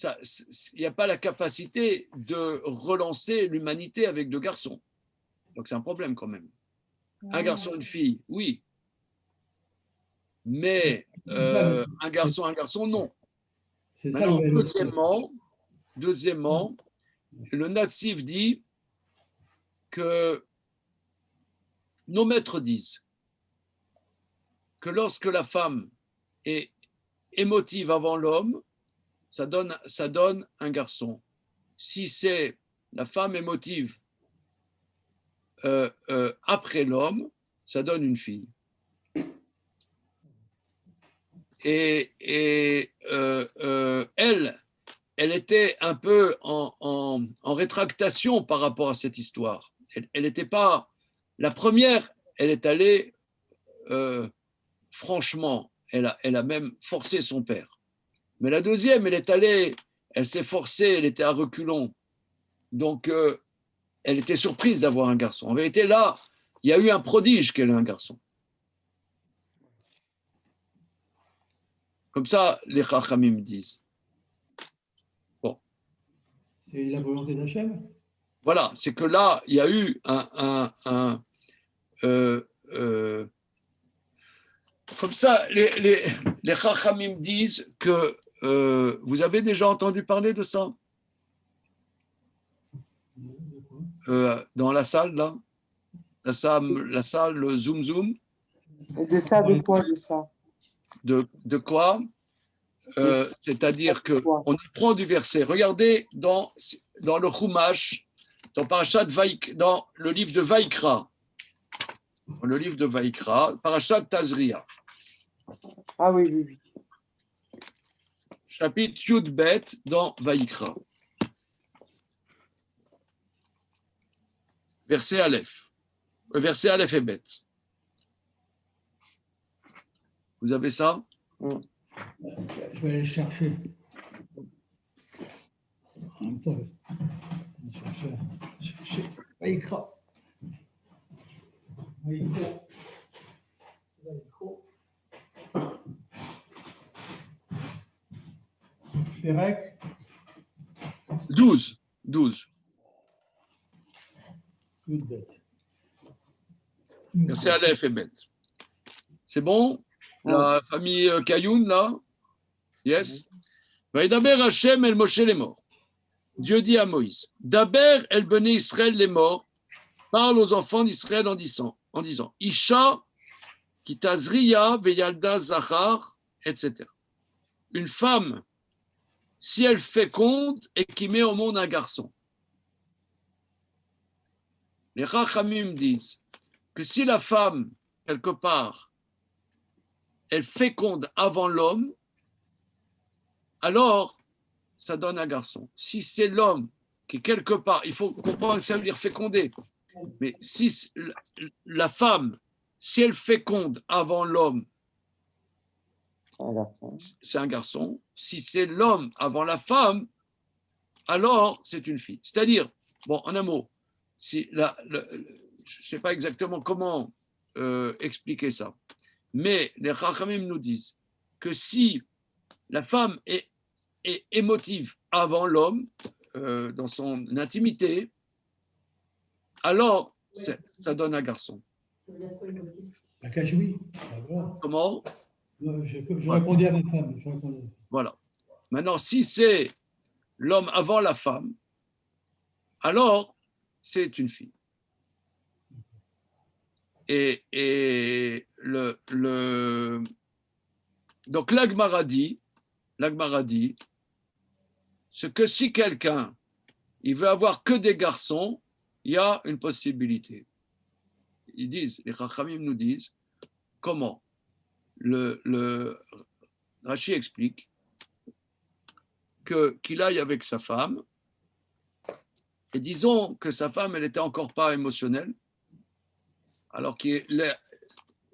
il n'y a pas la capacité de relancer l'humanité avec deux garçons. Donc c'est un problème quand même. Un garçon, une fille, oui. Mais un garçon, non. C'est ça Maintenant, le deuxièmement, le natif dit que nos maîtres disent que lorsque la femme est émotive avant l'homme, ça donne un garçon. Si c'est la femme émotive après l'homme, ça donne une fille. Et elle était un peu en rétractation par rapport à cette histoire. Elle n'était pas la première, elle est allée franchement, elle a même forcé son père. Mais la deuxième, elle s'est forcée, elle était à reculons. Donc, elle était surprise d'avoir un garçon. En vérité, là, il y a eu un prodige qu'elle ait un garçon. Comme ça, les Chachamim disent. Bon. C'est la volonté d'Hachem. Voilà, c'est que là, il y a eu comme ça, les Chachamim disent que vous avez déjà entendu parler de ça dans la salle, là, la salle, le Zoom Zoom. Et de ça, de quoi, de ça? De quoi c'est-à-dire qu'on apprend du verset. Regardez dans le Chumash, dans le livre de Vaikra. Dans le livre de Vaikra, Parashat Tazria. Ah oui, oui, oui. Chapitre Yud-Bet dans Vaikra. Verset Aleph. Verset Aleph et Bet. Vous avez ça? Je vais aller chercher. En même temps, je vais chercher. Vaikra. Pérec. 12. Verset Aleph et Bet. C'est bon? La famille Kayoun, là? Yes? Vaïdaber Hachem el Moshe les morts. Dieu dit à Moïse, Daber el Bene Israël les morts, parle aux enfants d'Israël en disant, Isha, Kitazriya, Veyalda, Zachar, etc. une femme, si elle féconde et qui met au monde un garçon. Les Chachamim disent que si la femme, quelque part, elle féconde avant l'homme, alors ça donne un garçon. Si c'est l'homme qui, quelque part, il faut comprendre que ça veut dire féconder, mais si la femme, si elle féconde avant l'homme, c'est un garçon. Si c'est l'homme avant la femme, alors c'est une fille. C'est-à-dire, bon, en un mot, si je ne sais pas exactement comment expliquer ça, mais les Chachamim nous disent que si la femme est émotive avant l'homme, dans son intimité, alors ça donne un garçon. La cajoui. Comment? Je répondais à ma femme. Voilà. Maintenant, si c'est l'homme avant la femme, alors c'est une fille. Et donc l'Agmara dit, c'est que si quelqu'un il veut avoir que des garçons, il y a une possibilité. Ils disent, les Chachamim nous disent, comment? Le Rashi explique qu'il aille avec sa femme, et disons que sa femme, elle n'était encore pas émotionnelle,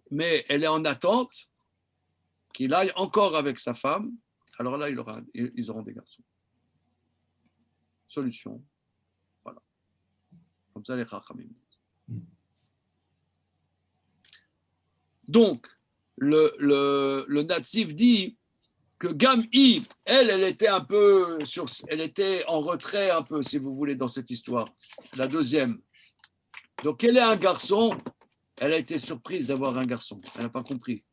mais elle est en attente qu'il aille encore avec sa femme, alors là, ils auront des garçons. Solution. Voilà. Comme ça, les Chachamim. Donc, le natif dit que Gam'i, elle était un peu elle était en retrait un peu, si vous voulez, dans cette histoire. La deuxième. Donc, elle est un garçon. Elle a été surprise d'avoir un garçon. Elle n'a pas compris.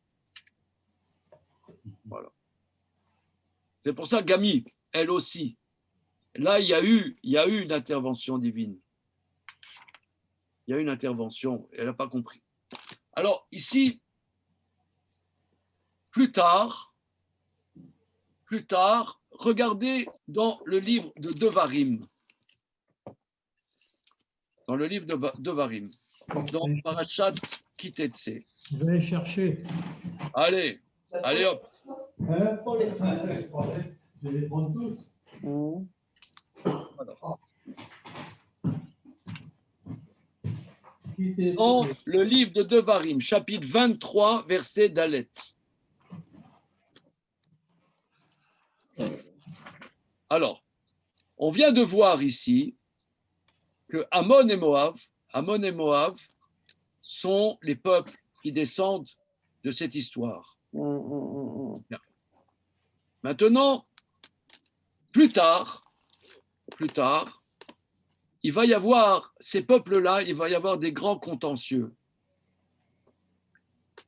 Voilà. C'est pour ça que Gam'i, elle aussi. Là, il y a eu une intervention divine. Il y a eu une intervention. Elle n'a pas compris. Alors, ici, plus tard, regardez dans le livre de Devarim. Dans le livre de Devarim. Dans Parashat Kitetse. Je vais aller chercher. Allez hop. Je vais les prendre tous. Voilà. Dans le livre de Devarim, chapitre 23, verset Dalet. Alors, on vient de voir ici que Ammon et Moab sont les peuples qui descendent de cette histoire. Bien. Maintenant, plus tard, il va y avoir, ces peuples-là, il va y avoir des grands contentieux.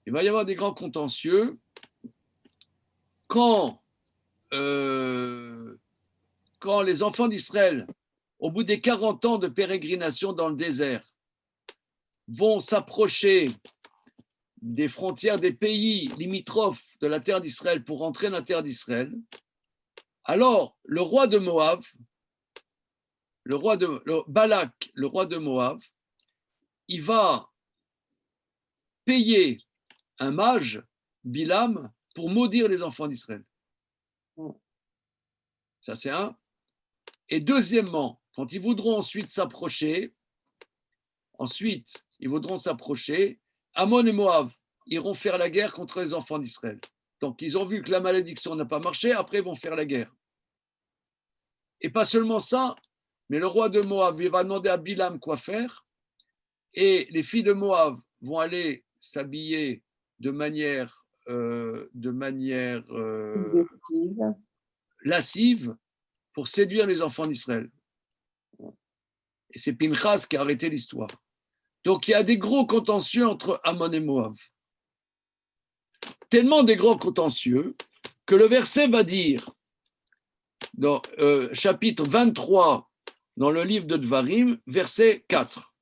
Il va y avoir des grands contentieux quand les enfants d'Israël, au bout des 40 ans de pérégrination dans le désert, vont s'approcher des frontières des pays limitrophes de la terre d'Israël pour entrer dans la terre d'Israël, alors le roi de Moab, Balak, le roi de Moab, il va payer un mage, Bilam, pour maudire les enfants d'Israël. Ça, c'est un. Et deuxièmement, quand ils voudront ensuite s'approcher, Ammon et Moab iront faire la guerre contre les enfants d'Israël. Donc, ils ont vu que la malédiction n'a pas marché, après, ils vont faire la guerre. Et pas seulement ça, mais le roi de Moab, il va demander à Bilam quoi faire, et les filles de Moab vont aller s'habiller de manière lascive pour séduire les enfants d'Israël. Et c'est Pinchas qui a arrêté l'histoire. Donc, il y a des gros contentieux entre Ammon et Moab. Tellement des gros contentieux que le verset va dire, dans chapitre 23, dans le livre de Devarim, verset 4.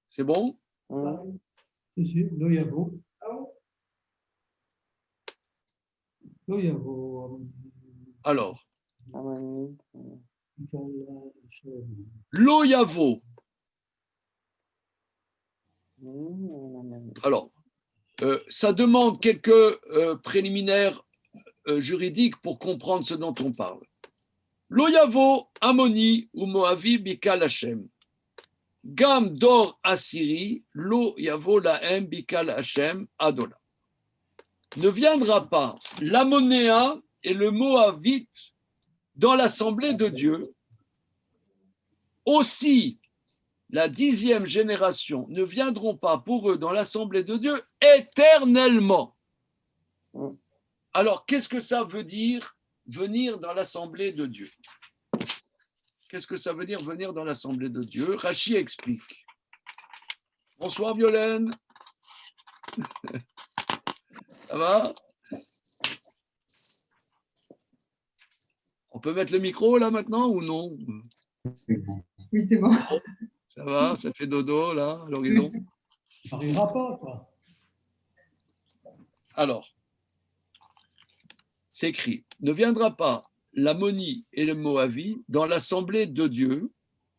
C'est bon? Si, là, il y a beau. Lo yavo, Alors, Ammonite. lo yavo. Alors, ça demande quelques préliminaires juridiques pour comprendre ce dont on parle. Lo yavo, Ammoni ou Moavi bikal Hashem. Gam dor Assyrie, lo yavo lahem bikal Hashem adola. Ne viendra pas l'Ammonéen et le Moabite dans l'assemblée de Dieu. Aussi, la 10e génération ne viendront pas pour eux dans l'assemblée de Dieu éternellement. Alors, qu'est-ce que ça veut dire venir dans l'assemblée de Dieu? Qu'est-ce que ça veut dire venir dans l'assemblée de Dieu? Rachi explique. Bonsoir Violaine. Ça va? On peut mettre le micro là maintenant ou non? Oui, c'est bon. Ça va? Ça fait dodo là à l'horizon? Ça n'arrivera pas, quoi. Alors, c'est écrit, ne viendra pas l'Ammoni et le Moavi dans l'assemblée de Dieu.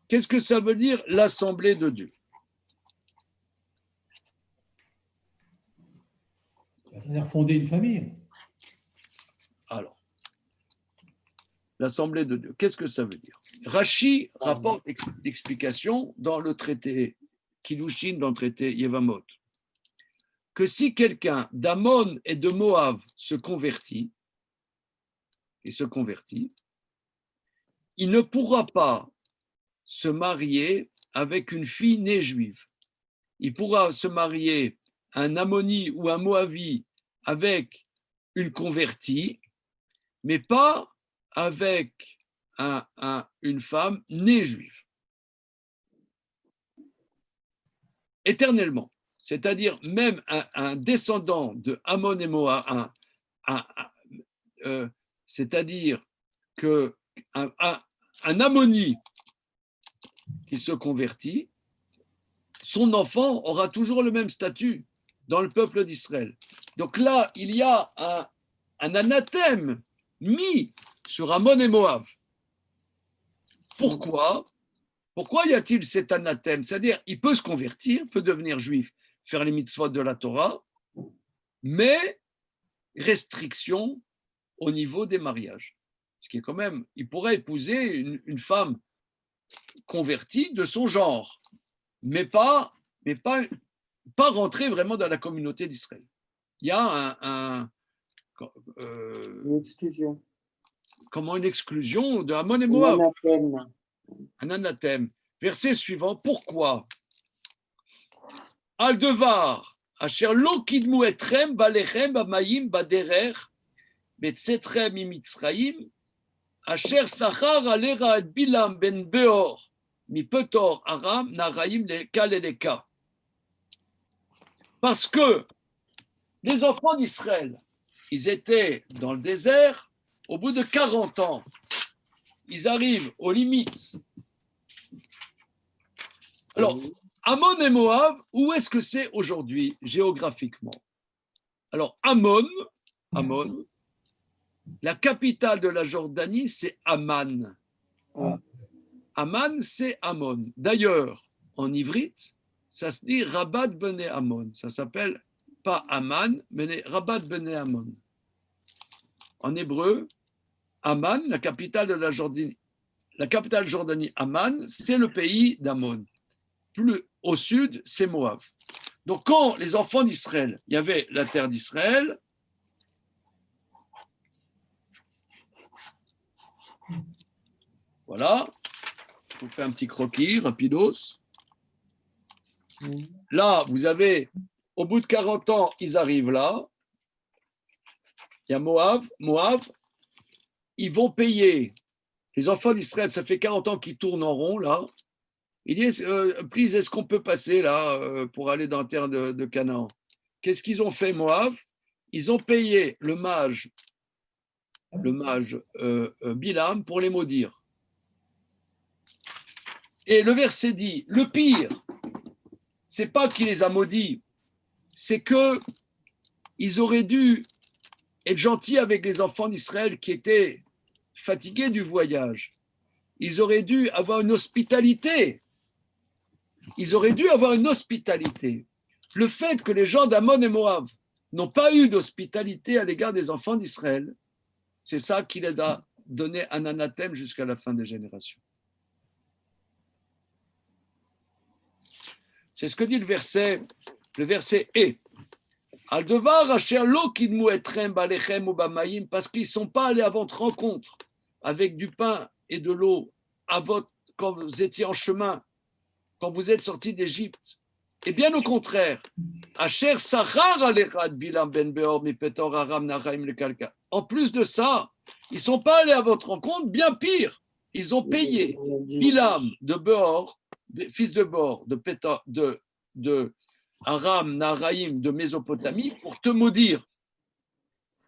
Qu'est-ce que ça veut dire l'assemblée de Dieu? C'est-à-dire fonder une famille. Alors, l'assemblée de Dieu, qu'est-ce que ça veut dire? Rachi rapporte l'explication dans le traité Kiddushin, dans le traité Yevamot, que si quelqu'un d'Ammon et de Moab se convertit, il ne pourra pas se marier avec une fille née juive. Il pourra se marier un Ammoni ou un Moavi avec une convertie, mais pas avec une femme née juive. Éternellement. C'est-à-dire même un descendant de Ammon et Moab, c'est-à-dire qu'un Ammoni qui se convertit, son enfant aura toujours le même statut dans le peuple d'Israël. Donc là, il y a un anathème mis sur Ammon et Moab. Pourquoi y a-t-il cet anathème? C'est-à-dire, il peut se convertir, peut devenir juif, faire les mitzvot de la Torah, mais restriction au niveau des mariages. Ce qui est quand même, il pourrait épouser une femme convertie de son genre, mais pas rentrer vraiment dans la communauté d'Israël. Il y a Une exclusion. une exclusion de Ammon et Moab. Anathème. Un anathème. Verset suivant, pourquoi? Aldevar, asher lo kidmu etrem balechem bamayim baderer betzetrem imitzraim, asher sachar alera et bilam ben beor mi petor aram naraim leka leleka. Parce que les enfants d'Israël, ils étaient dans le désert, au bout de 40 ans, ils arrivent aux limites. Alors, Ammon et Moab, où est-ce que c'est aujourd'hui, géographiquement? Alors, Ammon, la capitale de la Jordanie, c'est Amman. Amman, c'est Ammon. D'ailleurs, en ivrite, ça se dit Rabat Bene Ammon. Ça s'appelle pas Amman, mais Rabat Bene Ammon. En hébreu, Amman, la capitale de la Jordanie, Amman, c'est le pays d'Ammon. Plus au sud, c'est Moab. Donc, quand les enfants d'Israël, il y avait la terre d'Israël, voilà, je vous fais un petit croquis, rapidos. Là, vous avez, au bout de 40 ans, ils arrivent là. Il y a Moab, ils vont payer. Les enfants d'Israël, ça fait 40 ans qu'ils tournent en rond, là. Ils disent, please, est-ce qu'on peut passer, là, pour aller dans la terre de Canaan? Qu'est-ce qu'ils ont fait, Moab? Ils ont payé le mage Bilam pour les maudire. Et le verset dit, le pire, c'est pas qu'il les a maudits, c'est que ils auraient dû être gentil avec les enfants d'Israël qui étaient fatigués du voyage. Ils auraient dû avoir une hospitalité. Ils auraient dû avoir une hospitalité. Le fait que les gens d'Ammon et Moab n'ont pas eu d'hospitalité à l'égard des enfants d'Israël, c'est ça qui les a donné un anathème jusqu'à la fin des générations. C'est ce que dit le verset est. Al devar asher lo kidmu etrem balechem ou bamayim, parce qu'ils ne sont pas allés à votre rencontre avec du pain et de l'eau quand vous étiez en chemin, quand vous êtes sortis d'Égypte. Et bien au contraire, asher sachar alechad bilam ben beor mi petor aram naraim le kalka. En plus de ça, ils ne sont pas allés à votre rencontre, bien pire. Ils ont payé Bilam de Beor, fils de Beor, de Aram, Naharaim, de Mésopotamie, pour te maudire.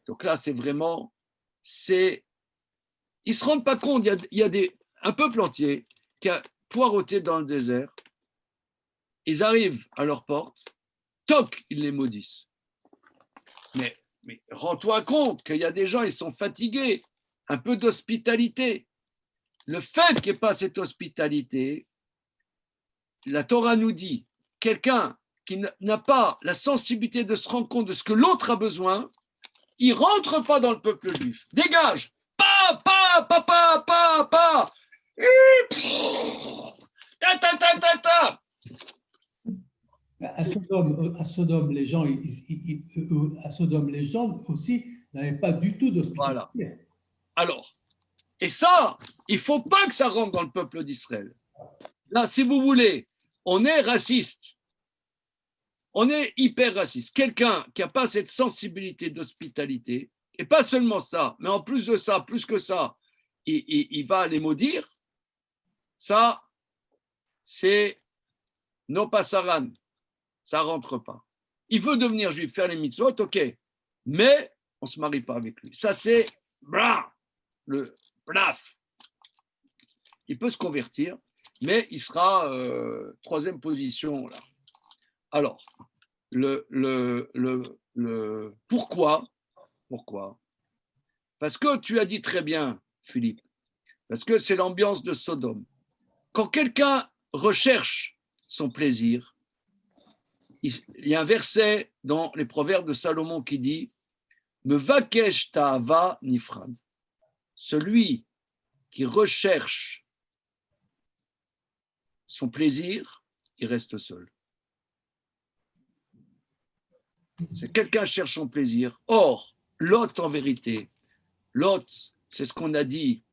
Donc là, c'est vraiment, ils ne se rendent pas compte, il y a un peuple entier qui a poireauté dans le désert. Ils arrivent à leur porte, toc, ils les maudissent. Mais rends-toi compte qu'il y a des gens, ils sont fatigués, un peu d'hospitalité. Le fait qu'il n'y ait pas cette hospitalité, la Torah nous dit, quelqu'un qui n'a pas la sensibilité de se rendre compte de ce que l'autre a besoin, il ne rentre pas dans le peuple juif. Dégage. Pa. Ta. À Sodome, les gens, aussi n'avaient pas du tout d'hospitalité. Voilà. Alors, et ça, il ne faut pas que ça rentre dans le peuple d'Israël. Là, si vous voulez, on est raciste. On est hyper raciste. Quelqu'un qui n'a pas cette sensibilité d'hospitalité, et pas seulement ça, mais en plus de ça, plus que ça, il va les maudire. Ça, c'est no pasaran. Ça ne rentre pas. Il veut devenir juif, faire les mitzvot, ok, mais on ne se marie pas avec lui. Ça, c'est le blaf. Il peut se convertir, mais il sera troisième position là. Alors, pourquoi? Parce que tu as dit très bien, Philippe, parce que c'est l'ambiance de Sodome. Quand quelqu'un recherche son plaisir, il y a un verset dans les Proverbes de Salomon qui dit « Me vakesh ta'ava nifrad ». Celui qui recherche son plaisir, il reste seul. C'est quelqu'un cherche son plaisir. Or, Lot, en vérité, Lot, c'est ce qu'on a dit,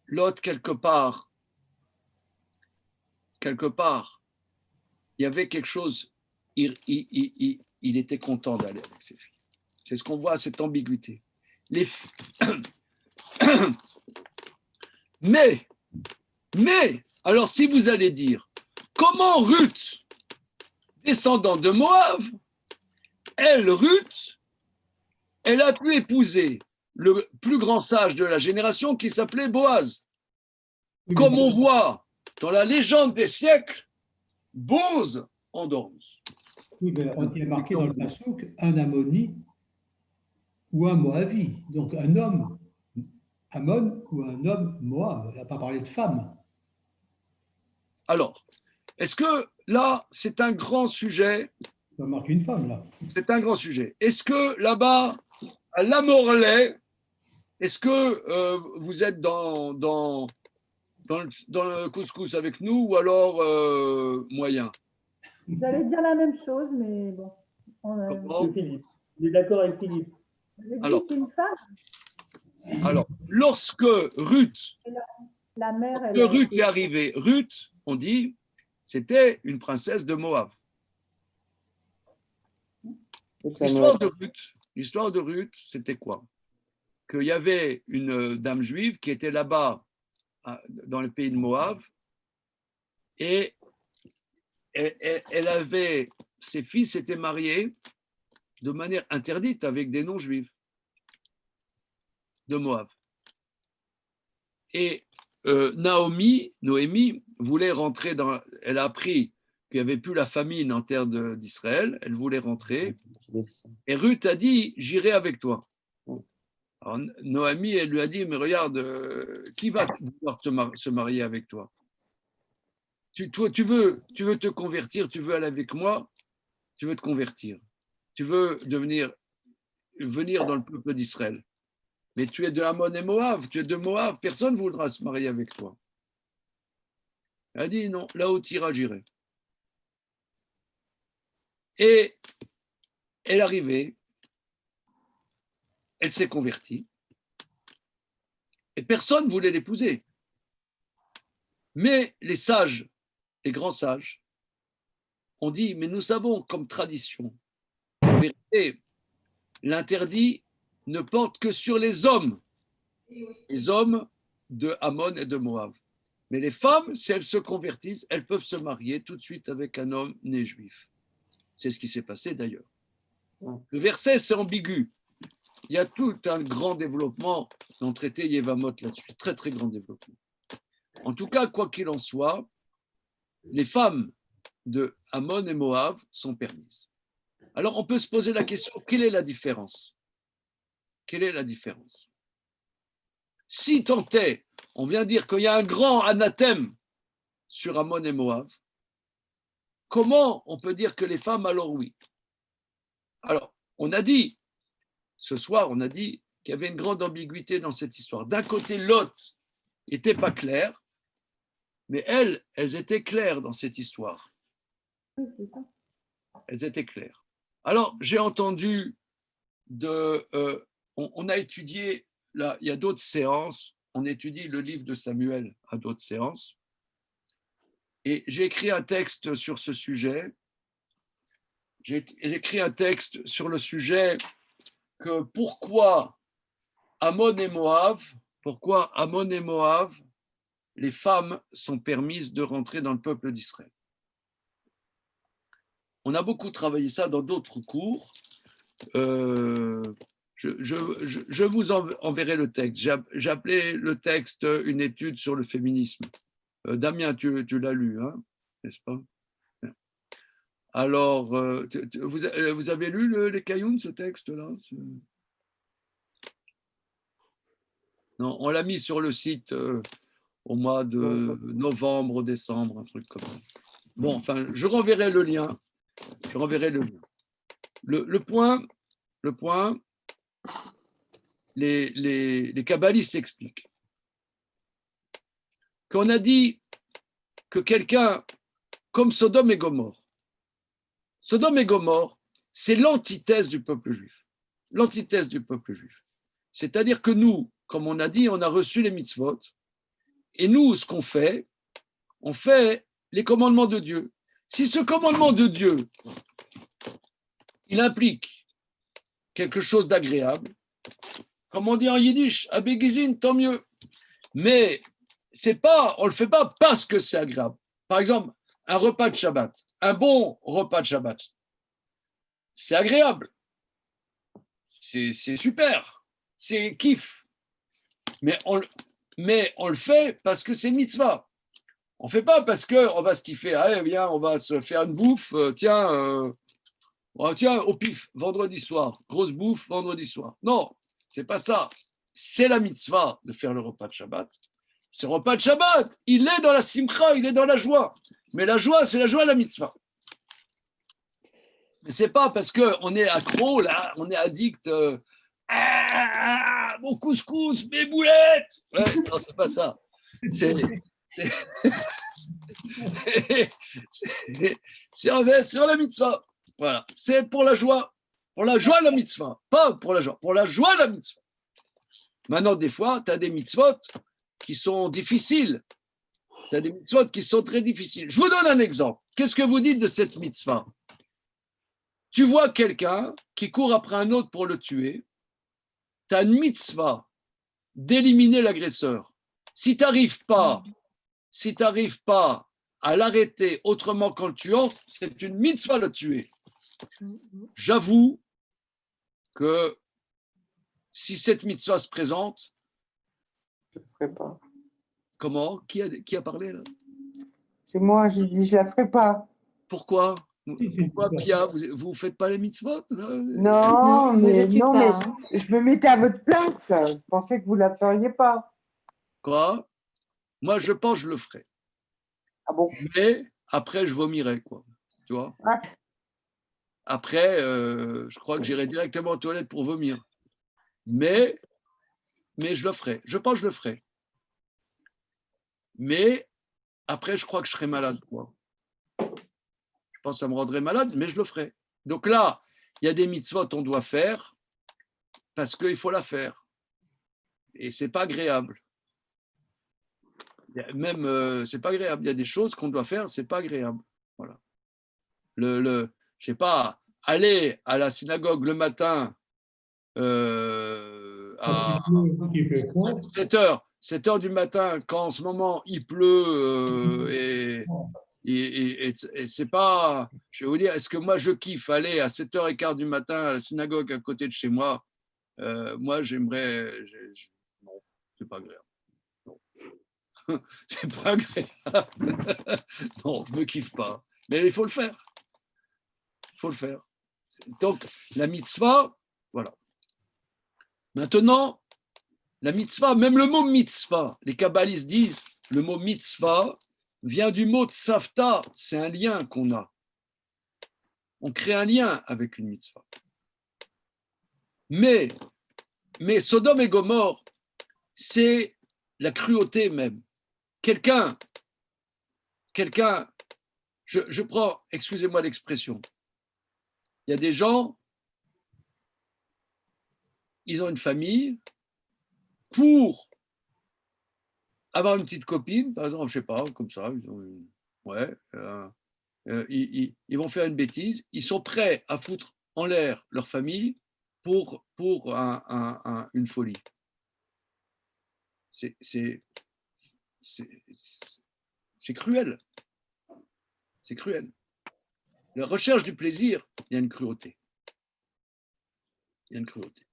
Lot, quelque part, il y avait quelque chose, il était content d'aller avec ses filles. C'est ce qu'on voit, cette ambiguïté. Mais, alors si vous allez dire, comment Ruth, descendant de Moab, Ruth, elle a pu épouser le plus grand sage de la génération qui s'appelait Boaz. Comme on voit dans la légende des siècles, Boaz endormi. Oui, mais on y a marqué dans le Passouk un Ammoni ou un Moavi. Donc un homme Ammon ou un homme Moab. On n'a pas parlé de femme. Alors, est-ce que là, c'est un grand sujet? On a marqué une femme là. C'est un grand sujet. Est-ce que là-bas, à La Morlaix, est-ce que vous êtes dans le couscous avec nous ou alors moyen? Vous allez dire la même chose, mais bon. C'est Philippe. Il est d'accord avec Philippe. Alors, c'est une femme. Alors, lorsque Ruth, La mère, Ruth est arrivée, Ruth, on dit, c'était une princesse de Moab. L'histoire de Ruth, c'était quoi? Qu'il y avait une dame juive qui était là-bas, dans le pays de Moab, et elle avait, ses fils étaient mariés de manière interdite avec des non-juifs de Moab. Et Noémie voulait rentrer elle a appris qu'il n'y avait plus la famine en terre d'Israël, elle voulait rentrer, et Ruth a dit, j'irai avec toi. Alors, Noémie, elle lui a dit, mais regarde, qui va vouloir se marier avec toi? Toi, tu veux te convertir, tu veux aller avec moi, tu veux te convertir. Tu veux venir dans le peuple d'Israël. Mais tu es de Ammon et Moab, tu es de Moab, personne ne voudra se marier avec toi. Elle a dit, non, là où tu iras, j'irai. Et elle est arrivée, elle s'est convertie, et personne ne voulait l'épouser. Mais les sages, les grands sages, ont dit, mais nous savons comme tradition, en vérité, l'interdit ne porte que sur les hommes de Ammon et de Moab. Mais les femmes, si elles se convertissent, elles peuvent se marier tout de suite avec un homme né juif. C'est ce qui s'est passé d'ailleurs. Le verset, c'est ambigu. Il y a tout un grand développement dans le traité Yevamot là-dessus, très très grand développement. En tout cas, quoi qu'il en soit, les femmes de Ammon et Moab sont permises. Alors, on peut se poser la question, quelle est la différence? Quelle est la différence? Si tant est, on vient dire qu'il y a un grand anathème sur Ammon et Moab, comment on peut dire que les femmes, alors oui? Alors, on a dit, ce soir, on a dit qu'il y avait une grande ambiguïté dans cette histoire. D'un côté, Lot n'était pas clair, mais elles étaient claires dans cette histoire. Elles étaient claires. Alors, j'ai entendu on a étudié, là, il y a d'autres séances, on étudie le livre de Samuel à d'autres séances, et j'ai écrit un texte sur ce sujet. J'ai écrit un texte sur le sujet que pourquoi Ammon et Moab, les femmes sont permises de rentrer dans le peuple d'Israël. On a beaucoup travaillé ça dans d'autres cours. Je vous enverrai le texte. J'appelais le texte une étude sur le féminisme. Damien, tu l'as lu, hein, n'est-ce pas? Alors, vous avez lu les Cailloux, ce texte-là? Non, on l'a mis sur le site au mois de novembre, décembre, un truc comme ça. Bon, enfin, je renverrai le lien. Le point, les kabbalistes expliquent qu'on a dit que quelqu'un comme Sodome et Gomorrhe, c'est l'antithèse du peuple juif. L'antithèse du peuple juif. C'est-à-dire que nous, comme on a dit, on a reçu les mitzvot, et nous, ce qu'on fait, on fait les commandements de Dieu. Si ce commandement de Dieu, il implique quelque chose d'agréable, comme on dit en yiddish, abegizin, tant mieux. Mais on ne le fait pas parce que c'est agréable. Par exemple, un repas de Shabbat, un bon repas de Shabbat, c'est agréable. C'est super. C'est kiff. Mais on le fait parce que c'est mitzvah. On ne fait pas parce qu'on va se kiffer. Allez, viens, on va se faire une bouffe. Tiens, au pif, vendredi soir. Grosse bouffe, vendredi soir. Non, c'est pas ça. C'est la mitzvah de faire le repas de Shabbat. Ce repas de Shabbat, il est dans la simcha, il est dans la joie. Mais la joie, c'est la joie de la mitzvah. Mais c'est pas parce qu'on est accro, là, on est addict. Mon couscous, mes boulettes. Ouais, non, c'est pas ça. C'est sur la mitzvah. Voilà. C'est pour la joie. Pour la joie de la mitzvah. Pas pour la joie. Pour la joie de la mitzvah. Maintenant, des fois, tu as des mitzvot qui sont difficiles. Tu as des mitzvot qui sont très difficiles. Je vous donne un exemple. Qu'est-ce que vous dites de cette mitzvah? Tu vois quelqu'un qui court après un autre pour le tuer. Tu as une mitzvah d'éliminer l'agresseur. Si tu n'arrives pas à l'arrêter autrement qu'en le tuant, c'est une mitzvah de le tuer. J'avoue que si cette mitzvah se présente, je ne ferai pas. Comment? Qui a parlé là? C'est moi, j'ai dit je ne la ferai pas. Pourquoi? Pourquoi, Pia, vous ne faites pas les mitzvot là Non, moi, je mais, tue non, pas. mais Hein. je me mettais à votre place. Je pensais que vous ne la feriez pas. Quoi? Moi, je pense que je le ferai. Ah bon? Mais après, je vomirai, quoi. Tu vois? Ah. Après, je crois que j'irai directement aux toilettes pour vomir. Mais je le ferai. Je pense que je le ferai. Mais après, je crois que je serai malade, quoi. Je pense que ça me rendrait malade, mais je le ferai. Donc là, il y a des mitzvot qu'on doit faire parce qu'il faut la faire. Et c'est pas agréable. Même, c'est pas agréable. Il y a des choses qu'on doit faire, c'est pas agréable. Voilà. Je sais pas, aller à la synagogue le matin à 7 heures du matin, quand en ce moment il pleut et c'est pas, je vais vous dire, est-ce que moi je kiffe aller à 7h15 du matin à la synagogue à côté de chez moi? Moi j'aimerais, non, c'est pas agréable. Non. C'est pas agréable. Non, je me kiffe pas. Mais il faut le faire. Il faut le faire. Donc, la mitzvah, voilà. Maintenant, la mitzvah, même le mot mitzvah, les kabbalistes disent, le mot mitzvah vient du mot tsavta, c'est un lien qu'on a. On crée un lien avec une mitzvah. Mais Sodome et Gomorre, c'est la cruauté même. Quelqu'un, je prends, excusez-moi l'expression, il y a des gens, ils ont une famille, pour avoir une petite copine, par exemple, je sais pas, comme ça, ils vont faire une bêtise, ils sont prêts à foutre en l'air leur famille pour une folie. C'est cruel. C'est cruel. La recherche du plaisir, il y a une cruauté. Il y a une cruauté.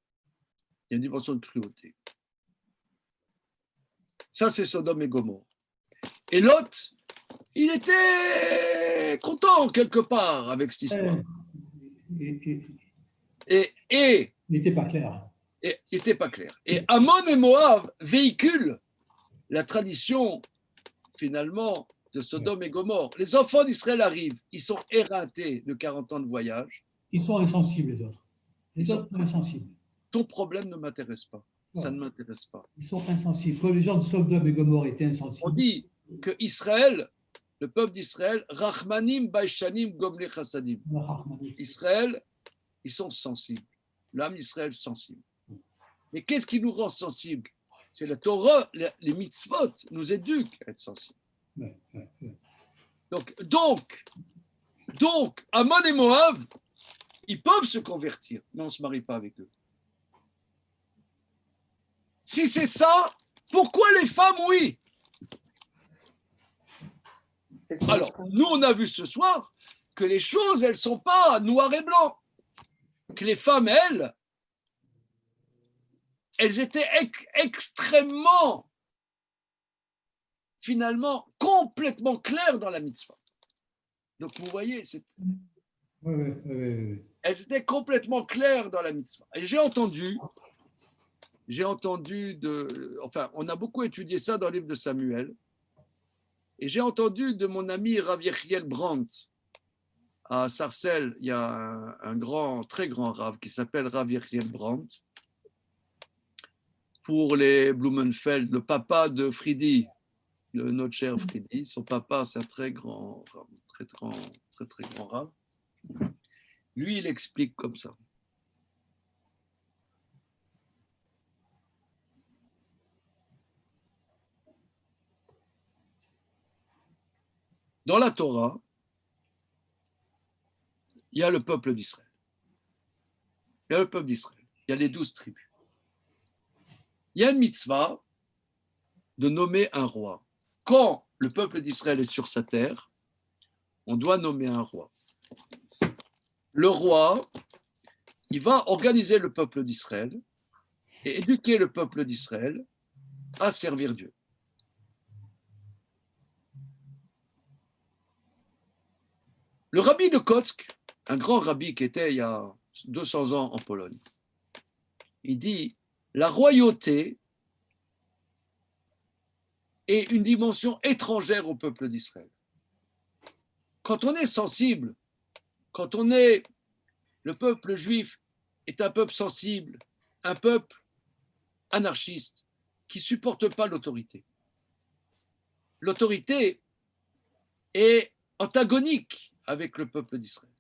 Il y a une dimension de cruauté. Ça, c'est Sodome et Gomorrhe. Et Lot, il était content quelque part avec cette histoire. Et il n'était pas clair. Et il n'était pas clair. Et Ammon et Moab véhiculent la tradition, finalement, de Sodome et Gomorrhe. Les enfants d'Israël arrivent, ils sont éreintés de 40 ans de voyage. Ils sont insensibles, les autres. Les autres sont insensibles. Ton problème ne m'intéresse pas. Ouais. Ça ne m'intéresse pas. Ils sont insensibles. Quand les gens de Sodome et Gomorrhe étaient insensibles. On dit que Israël, le peuple d'Israël, Rachmanim, Baishanim, Gomli Chassadim. Israël, ils sont sensibles. L'âme d'Israël sensible. Mais qu'est-ce qui nous rend sensibles? C'est la Torah, les mitzvot nous éduquent à être sensibles. Donc, Ammon et Moab, ils peuvent se convertir, mais on ne se marie pas avec eux. Si c'est ça, pourquoi les femmes, oui? Alors, nous, on a vu ce soir que les choses, elles ne sont pas noir et blanc. Que les femmes, elles étaient extrêmement, finalement, complètement claires dans la mitzvah. Donc, vous voyez, elles étaient complètement claires dans la mitzvah. Et j'ai entendu on a beaucoup étudié ça dans le livre de Samuel, et j'ai entendu de mon ami Rav Yechiel Brandt, à Sarcelles, il y a un très grand Rav qui s'appelle Rav Yechiel Brandt, pour les Blumenfeld, le papa de Friedi, notre cher Friedi, son papa, c'est un très grand Rav. Lui, il explique comme ça. Dans la Torah, il y a le peuple d'Israël. Il y a les 12 tribus. Il y a une mitzvah de nommer un roi. Quand le peuple d'Israël est sur sa terre, on doit nommer un roi. Le roi, il va organiser le peuple d'Israël et éduquer le peuple d'Israël à servir Dieu. Le rabbi de Kotsk, un grand rabbi qui était il y a 200 ans en Pologne, il dit la royauté est une dimension étrangère au peuple d'Israël. Quand on est sensible, quand on est, le peuple juif est un peuple sensible, un peuple anarchiste qui ne supporte pas l'autorité. L'autorité est antagonique avec le peuple d'Israël.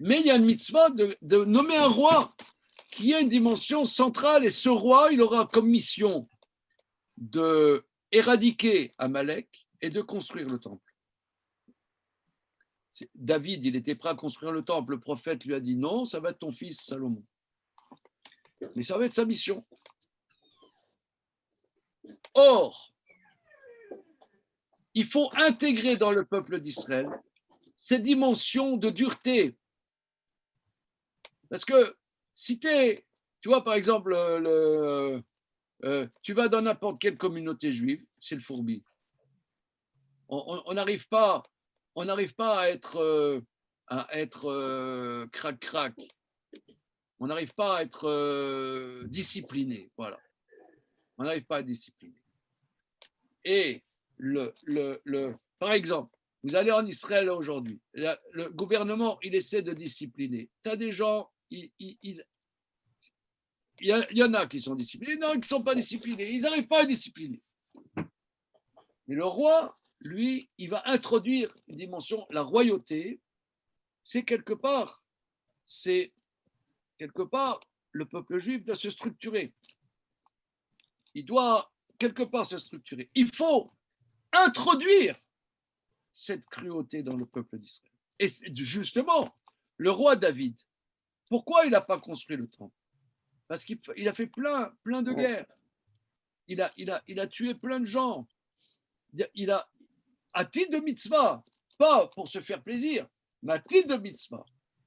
Mais il y a une mitzvah de nommer un roi qui a une dimension centrale, et ce roi, il aura comme mission de éradiquer Amalek et de construire le temple. David, il était prêt à construire le temple. Le prophète lui a dit non, ça va être ton fils Salomon. Mais ça va être sa mission. Or, il faut intégrer dans le peuple d'Israël cette dimension de dureté. Parce que si tu vois par exemple, tu vas dans n'importe quelle communauté juive, c'est le fourbi. On n'arrive pas à être crac-crac. On n'arrive pas à être discipliné. Voilà. On n'arrive pas à être discipliné. Et par exemple, vous allez en Israël aujourd'hui, le gouvernement, il essaie de discipliner. Tu as des gens, il y en a qui sont disciplinés, il y en a qui ne sont pas disciplinés. Ils n'arrivent pas à discipliner. Mais le roi, lui, il va introduire une dimension, la royauté, c'est quelque part, le peuple juif doit se structurer. Il doit quelque part se structurer. Il faut introduire cette cruauté dans le peuple d'Israël. Et justement, le roi David, pourquoi il n'a pas construit le temple? Parce qu'il a fait plein de guerres. Il a tué plein de gens. Il a, à titre de mitzvah, pas pour se faire plaisir, mais à titre de mitzvah.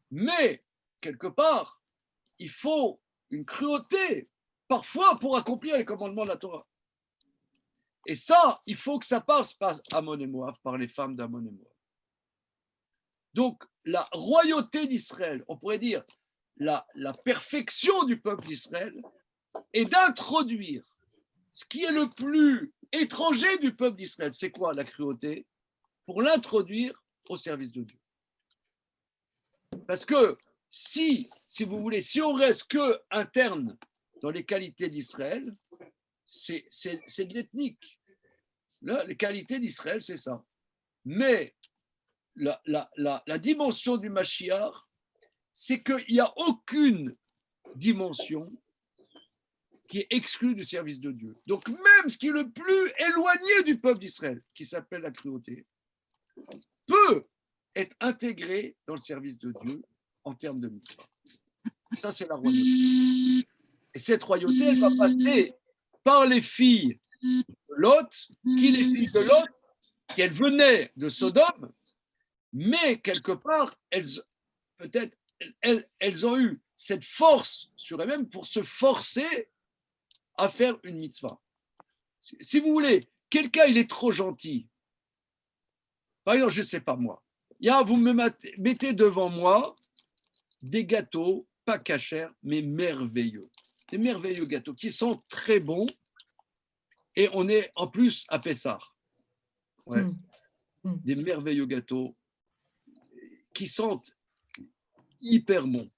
Mais, quelque part, il faut une cruauté, parfois pour accomplir les commandements de la Torah. Et ça, il faut que ça passe par Ammon et Moab, par les femmes d'Ammon et Moab. Donc, la royauté d'Israël, on pourrait dire la perfection du peuple d'Israël, est d'introduire ce qui est le plus étranger du peuple d'Israël. C'est quoi la cruauté? Pour l'introduire au service de Dieu. Parce que si vous voulez, si on reste que interne dans les qualités d'Israël, c'est de l'ethnique. Là, les qualités d'Israël, c'est ça. Mais la dimension du Mashiach, c'est qu'il n'y a aucune dimension qui est exclue du service de Dieu. Donc même ce qui est le plus éloigné du peuple d'Israël, qui s'appelle la cruauté, peut être intégré dans le service de Dieu en termes de mitzvah. Ça, c'est la royauté. Et cette royauté, elle va passer par les filles de Lot, qui les filles de Lot, qu'elles venaient de Sodome, mais quelque part, elles ont eu cette force sur elles-mêmes pour se forcer à faire une mitzvah. Si vous voulez, quelqu'un, il est trop gentil. Par exemple, je ne sais pas moi. Vous me mettez devant moi des gâteaux, pas cachers, mais merveilleux. Des merveilleux gâteaux qui sont très bons. Et on est en plus à Pessah. Ouais. Des merveilleux gâteaux qui sentent hyper bons.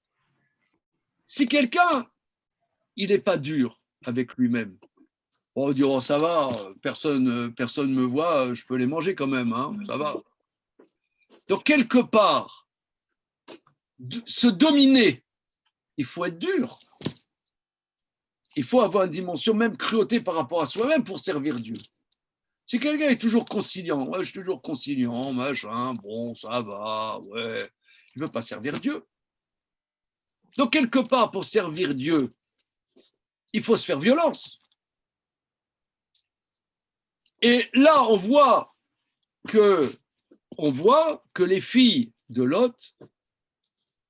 Si quelqu'un, il n'est pas dur avec lui-même, on va dire, oh, ça va, personne me voit, je peux les manger quand même, hein, ça va. Donc, quelque part, se dominer, il faut être dur. Il faut avoir une dimension même cruauté par rapport à soi-même pour servir Dieu. Si quelqu'un est toujours conciliant, ouais, je suis toujours conciliant, machin, bon, ça va, ouais, il ne veut pas servir Dieu. Donc, quelque part, pour servir Dieu, il faut se faire violence. Et là, on voit que les filles de Lot,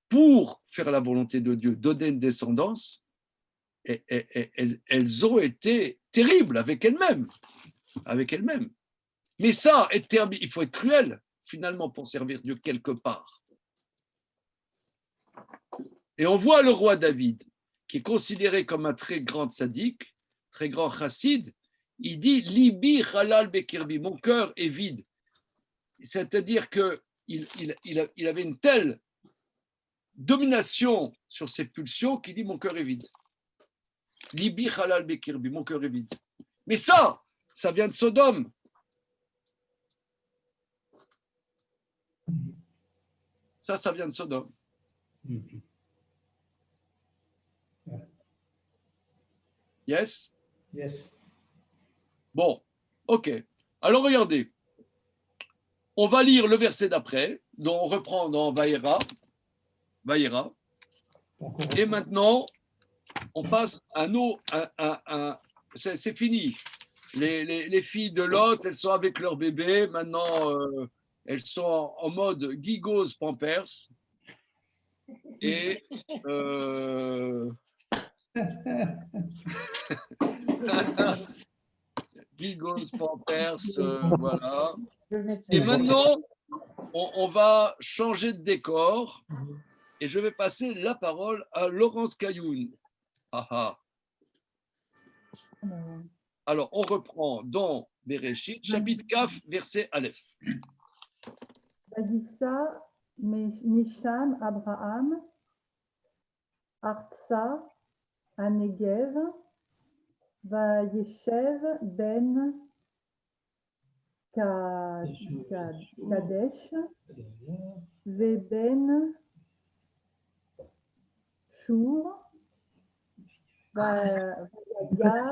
pour faire la volonté de Dieu, donner une descendance, elles ont été terribles avec elles-mêmes. Mais ça, il faut être cruel, il finalement pour servir Dieu quelque part. Et on voit le roi David, qui est considéré comme un très grand sadique, très grand chassid, il dit « Libi halal bekirbi » mon cœur est vide. C'est-à-dire qu'il avait une telle domination sur ses pulsions qu'il dit « mon cœur est vide ». Libi halal bekirbi, mon cœur est vide. Mais ça vient de Sodome. Ça vient de Sodome. Yes? Yes. Bon, ok. Alors regardez. On va lire le verset d'après, dont on reprend dans Vaïra. Et maintenant, on passe à nos. C'est fini. Les filles de Lot, elles sont avec leur bébé. Maintenant, elles sont en mode gigos pampers. Et. Gigos pampers, voilà. Et maintenant, on va changer de décor et je vais passer la parole à Laurence Cailloun. Alors, on reprend dans Bereshit, chapitre Kaf, verset Aleph. Vayissa, Misham, Abraham, Artsa, Anegev, Vayeshev, Ben, Kadesh, Veben, Shur, Vayagar,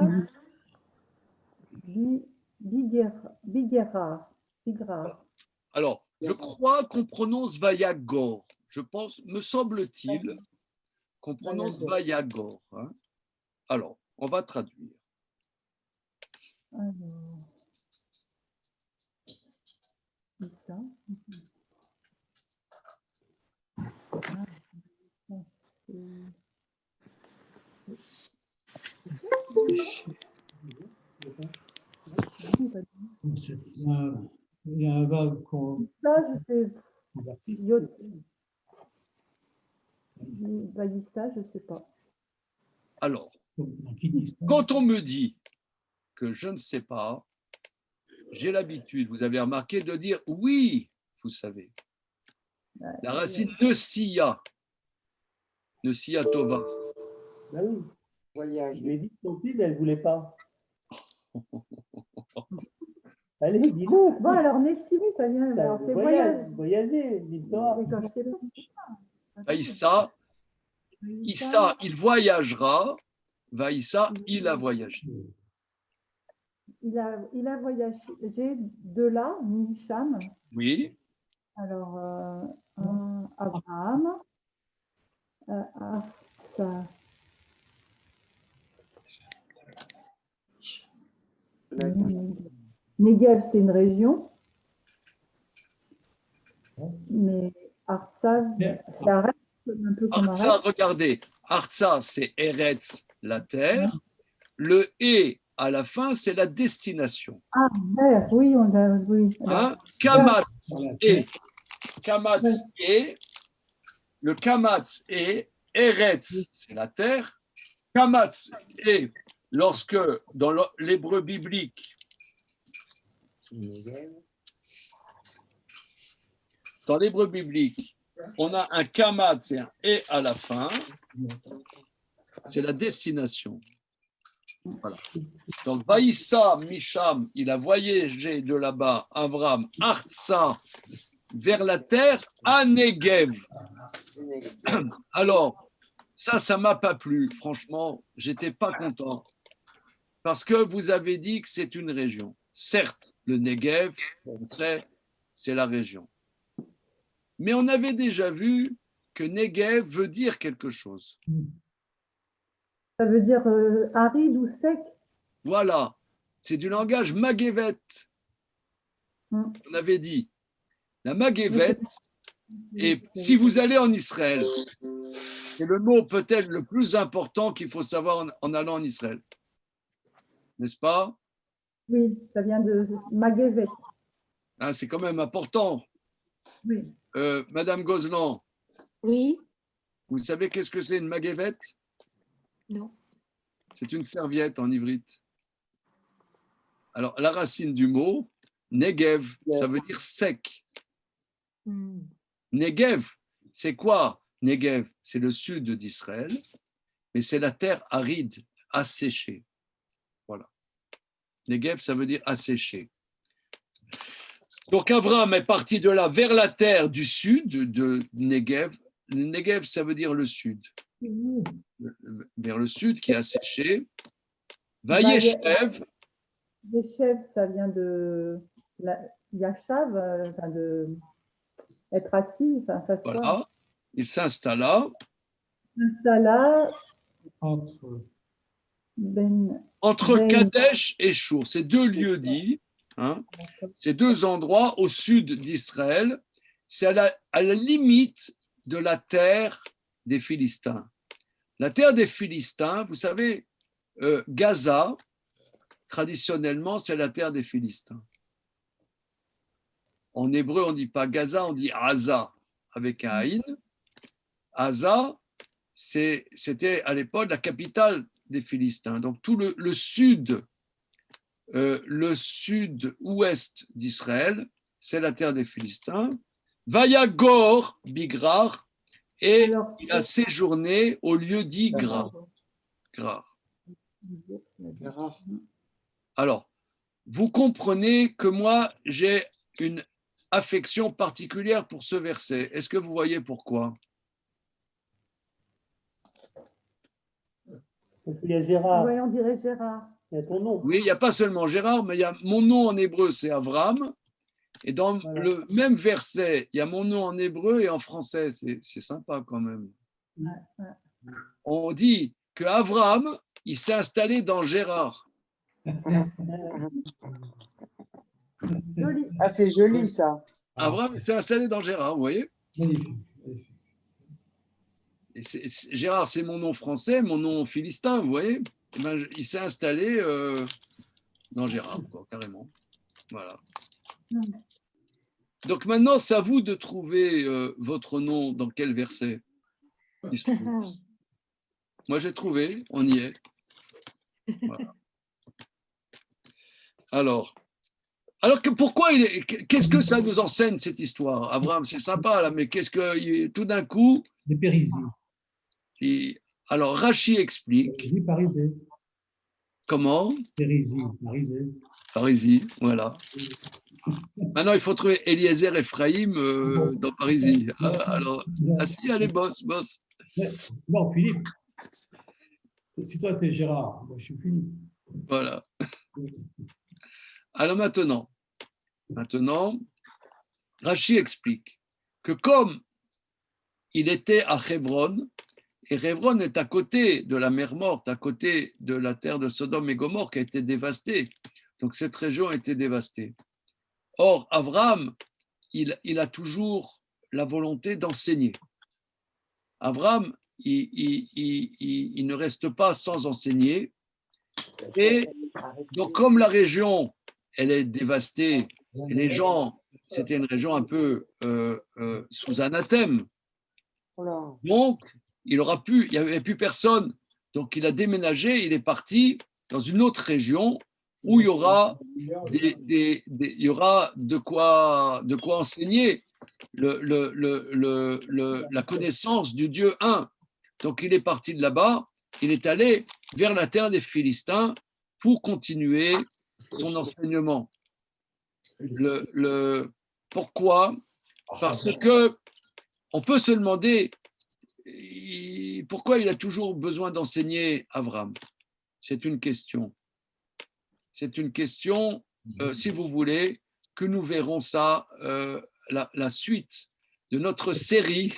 Bigera. Alors, je crois qu'on prononce Vayagor. Je pense, me semble-t-il, qu'on prononce Vayagor. Hein. Alors, on va traduire. Alors, ça. Il y a un verbe qu'on. Ça, je sais. Vayissa, je sais pas. Alors, quand on me dit que je ne sais pas, j'ai l'habitude, vous avez remarqué, de dire oui, vous savez. La racine Neusia Tova. Ben oui, Voyage. je lui ai dit que son fils, elle ne voulait pas. Allez, dis-le. Bon, alors, Nessimi, ça vient. Ça, Alors, c'est voyage, voyage. voyager, dis-toi. Et quand je sais pas. Issa, il voyagera. Vaïssa, il a voyagé. Il a voyagé de là, Misham. Oui. Alors, Abraham, ça. Negev, c'est une région. Mais Artsaz, ça reste un peu comme Artsa, Arès. regardez. Artsa, c'est Eretz, la terre. Le et à la fin, c'est la destination. Ah, vert, oui, on a, oui. Hein? Kamatz et. Kamatz et. Le Kamatz et. Eretz, c'est la terre. Kamatz et. Lorsque, dans l'hébreu biblique, on a un kamatz et un et à la fin, c'est la destination. Voilà. Donc, Vaïssa, Misham, il a voyagé de là-bas, Avram, Artsa, vers la terre, à Negev. Alors, ça m'a pas plu. Franchement, j'étais pas content. Parce que vous avez dit que c'est une région. Certes, le Negev, on sait, c'est la région. Mais on avait déjà vu que Negev veut dire quelque chose. Ça veut dire aride ou sec. Voilà, c'est du langage Magevet. On avait dit. La Magevet, et si vous allez en Israël, c'est le mot peut-être le plus important qu'il faut savoir en allant en Israël. N'est-ce pas? Oui, ça vient de Magevet. Hein, c'est quand même important. Oui. Madame Gozlan, Oui, vous savez qu'est-ce que c'est une magévette? non. C'est une serviette en ivrite. Alors, la racine du mot, Negev, ça veut dire sec. Hmm. Negev, c'est quoi Negev? C'est le sud d'Israël, mais c'est la terre aride, asséchée. Voilà. Negev, ça veut dire asséché. Donc, Abraham est parti de là vers la terre du sud de Negev. Le Negev, ça veut dire le sud. Vers le sud qui est asséché. Vayeshev. Yeshev, ça vient de Yashav, enfin de être assis, enfin s'asseoir. Voilà. Il s'installa. Installa Entre Entre Ben- Kadesh et Chour. C'est deux lieux dits. Hein, ces deux endroits au sud d'Israël. C'est à la limite de la terre des Philistins. La terre des Philistins, vous savez, Gaza, traditionnellement, c'est la terre des Philistins. En hébreu, on ne dit pas Gaza, on dit Aza, avec un Aïn. Aza, c'était à l'époque la capitale des Philistins. Donc tout le sud, le sud-ouest d'Israël, c'est la terre des Philistins. Vayagor, Bigrar, et Alors, il a séjourné au lieu dit Grar. Alors, vous comprenez que moi, j'ai une affection particulière pour ce verset. Est-ce que vous voyez pourquoi? Parce qu'il y a Gérard, Oui, on dirait Gérard. il y a ton nom. Oui, il n'y a pas seulement Gérard, mais il y a mon nom en hébreu, c'est Avram. Et dans Voilà. le même verset, il y a mon nom en hébreu et en français. C'est sympa quand même. Ouais. On dit que Avram, il s'est installé dans Gérard. Joli. Ah, c'est joli ça. Avram s'est installé dans Gérard, vous voyez? magnifique. Et Gérard, c'est mon nom français, mon nom philistin, vous voyez? Eh ben, il s'est installé dans Gérard, quoi, carrément. Voilà. Donc maintenant, c'est à vous de trouver votre nom dans quel verset il se trouve. Moi, j'ai trouvé, on y est. Voilà. Alors pourquoi qu'est-ce que ça nous enseigne cette histoire? Abraham, c'est sympa là, mais qu'est-ce que tout d'un coup, Les Périsie. alors Rachi explique Périsie, Parisé. comment Périsie, Parisé. Parisie, voilà. Maintenant, il faut trouver Eliezer Ephraim dans Parisie. Alors, si, allez, boss. Non, Philippe. Si toi, tu es Gérard, moi, je suis Philippe. Voilà. Alors maintenant, Rachi explique que comme il était à Hebron, et Hebron est à côté de la mer Morte, à côté de la terre de Sodome et Gomorrhe qui a été dévastée. Donc cette région a été dévastée. Or, Abraham, il a toujours la volonté d'enseigner. Abraham, il ne reste pas sans enseigner. Et donc, comme la région, elle est dévastée, et les gens, c'était une région un peu sous anathème. Donc, il n'y avait plus personne. Donc, il a déménagé, il est parti dans une autre région où il y aura, il y aura de quoi enseigner la connaissance du Dieu un. Donc, il est parti de là-bas, il est allé vers la terre des Philistins pour continuer son enseignement. Pourquoi? Parce que on peut se demander pourquoi il a toujours besoin d'enseigner Abraham. C'est une question. C'est une question, si vous voulez, que nous verrons ça, la suite de notre série.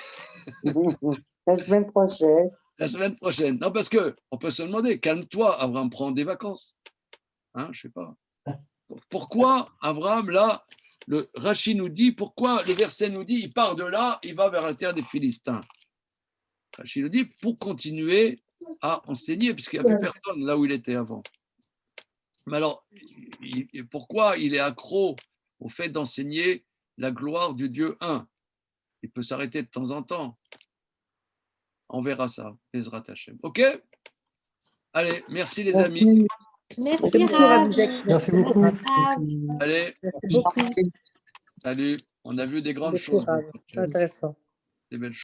La semaine prochaine. La semaine prochaine. Non, parce qu'on peut se demander, calme-toi, Abraham prend des vacances. Hein, je ne sais pas. Pourquoi Abraham, là, le Rachi nous dit, pourquoi le verset nous dit, il part de là, il va vers la terre des Philistins. Rachi nous dit, pour continuer à enseigner, puisqu'il n'y a plus personne là où il était avant. Mais alors, pourquoi il est accro au fait d'enseigner la gloire du Dieu un. Il peut s'arrêter de temps en temps. On verra ça, Bezrat Hashem. OK? Allez, merci les amis. Merci, Rav. Merci beaucoup. Rav. Allez, Merci beaucoup. salut. On a vu des grandes Beaucoup, choses. Rav. Intéressant. Des belles choses.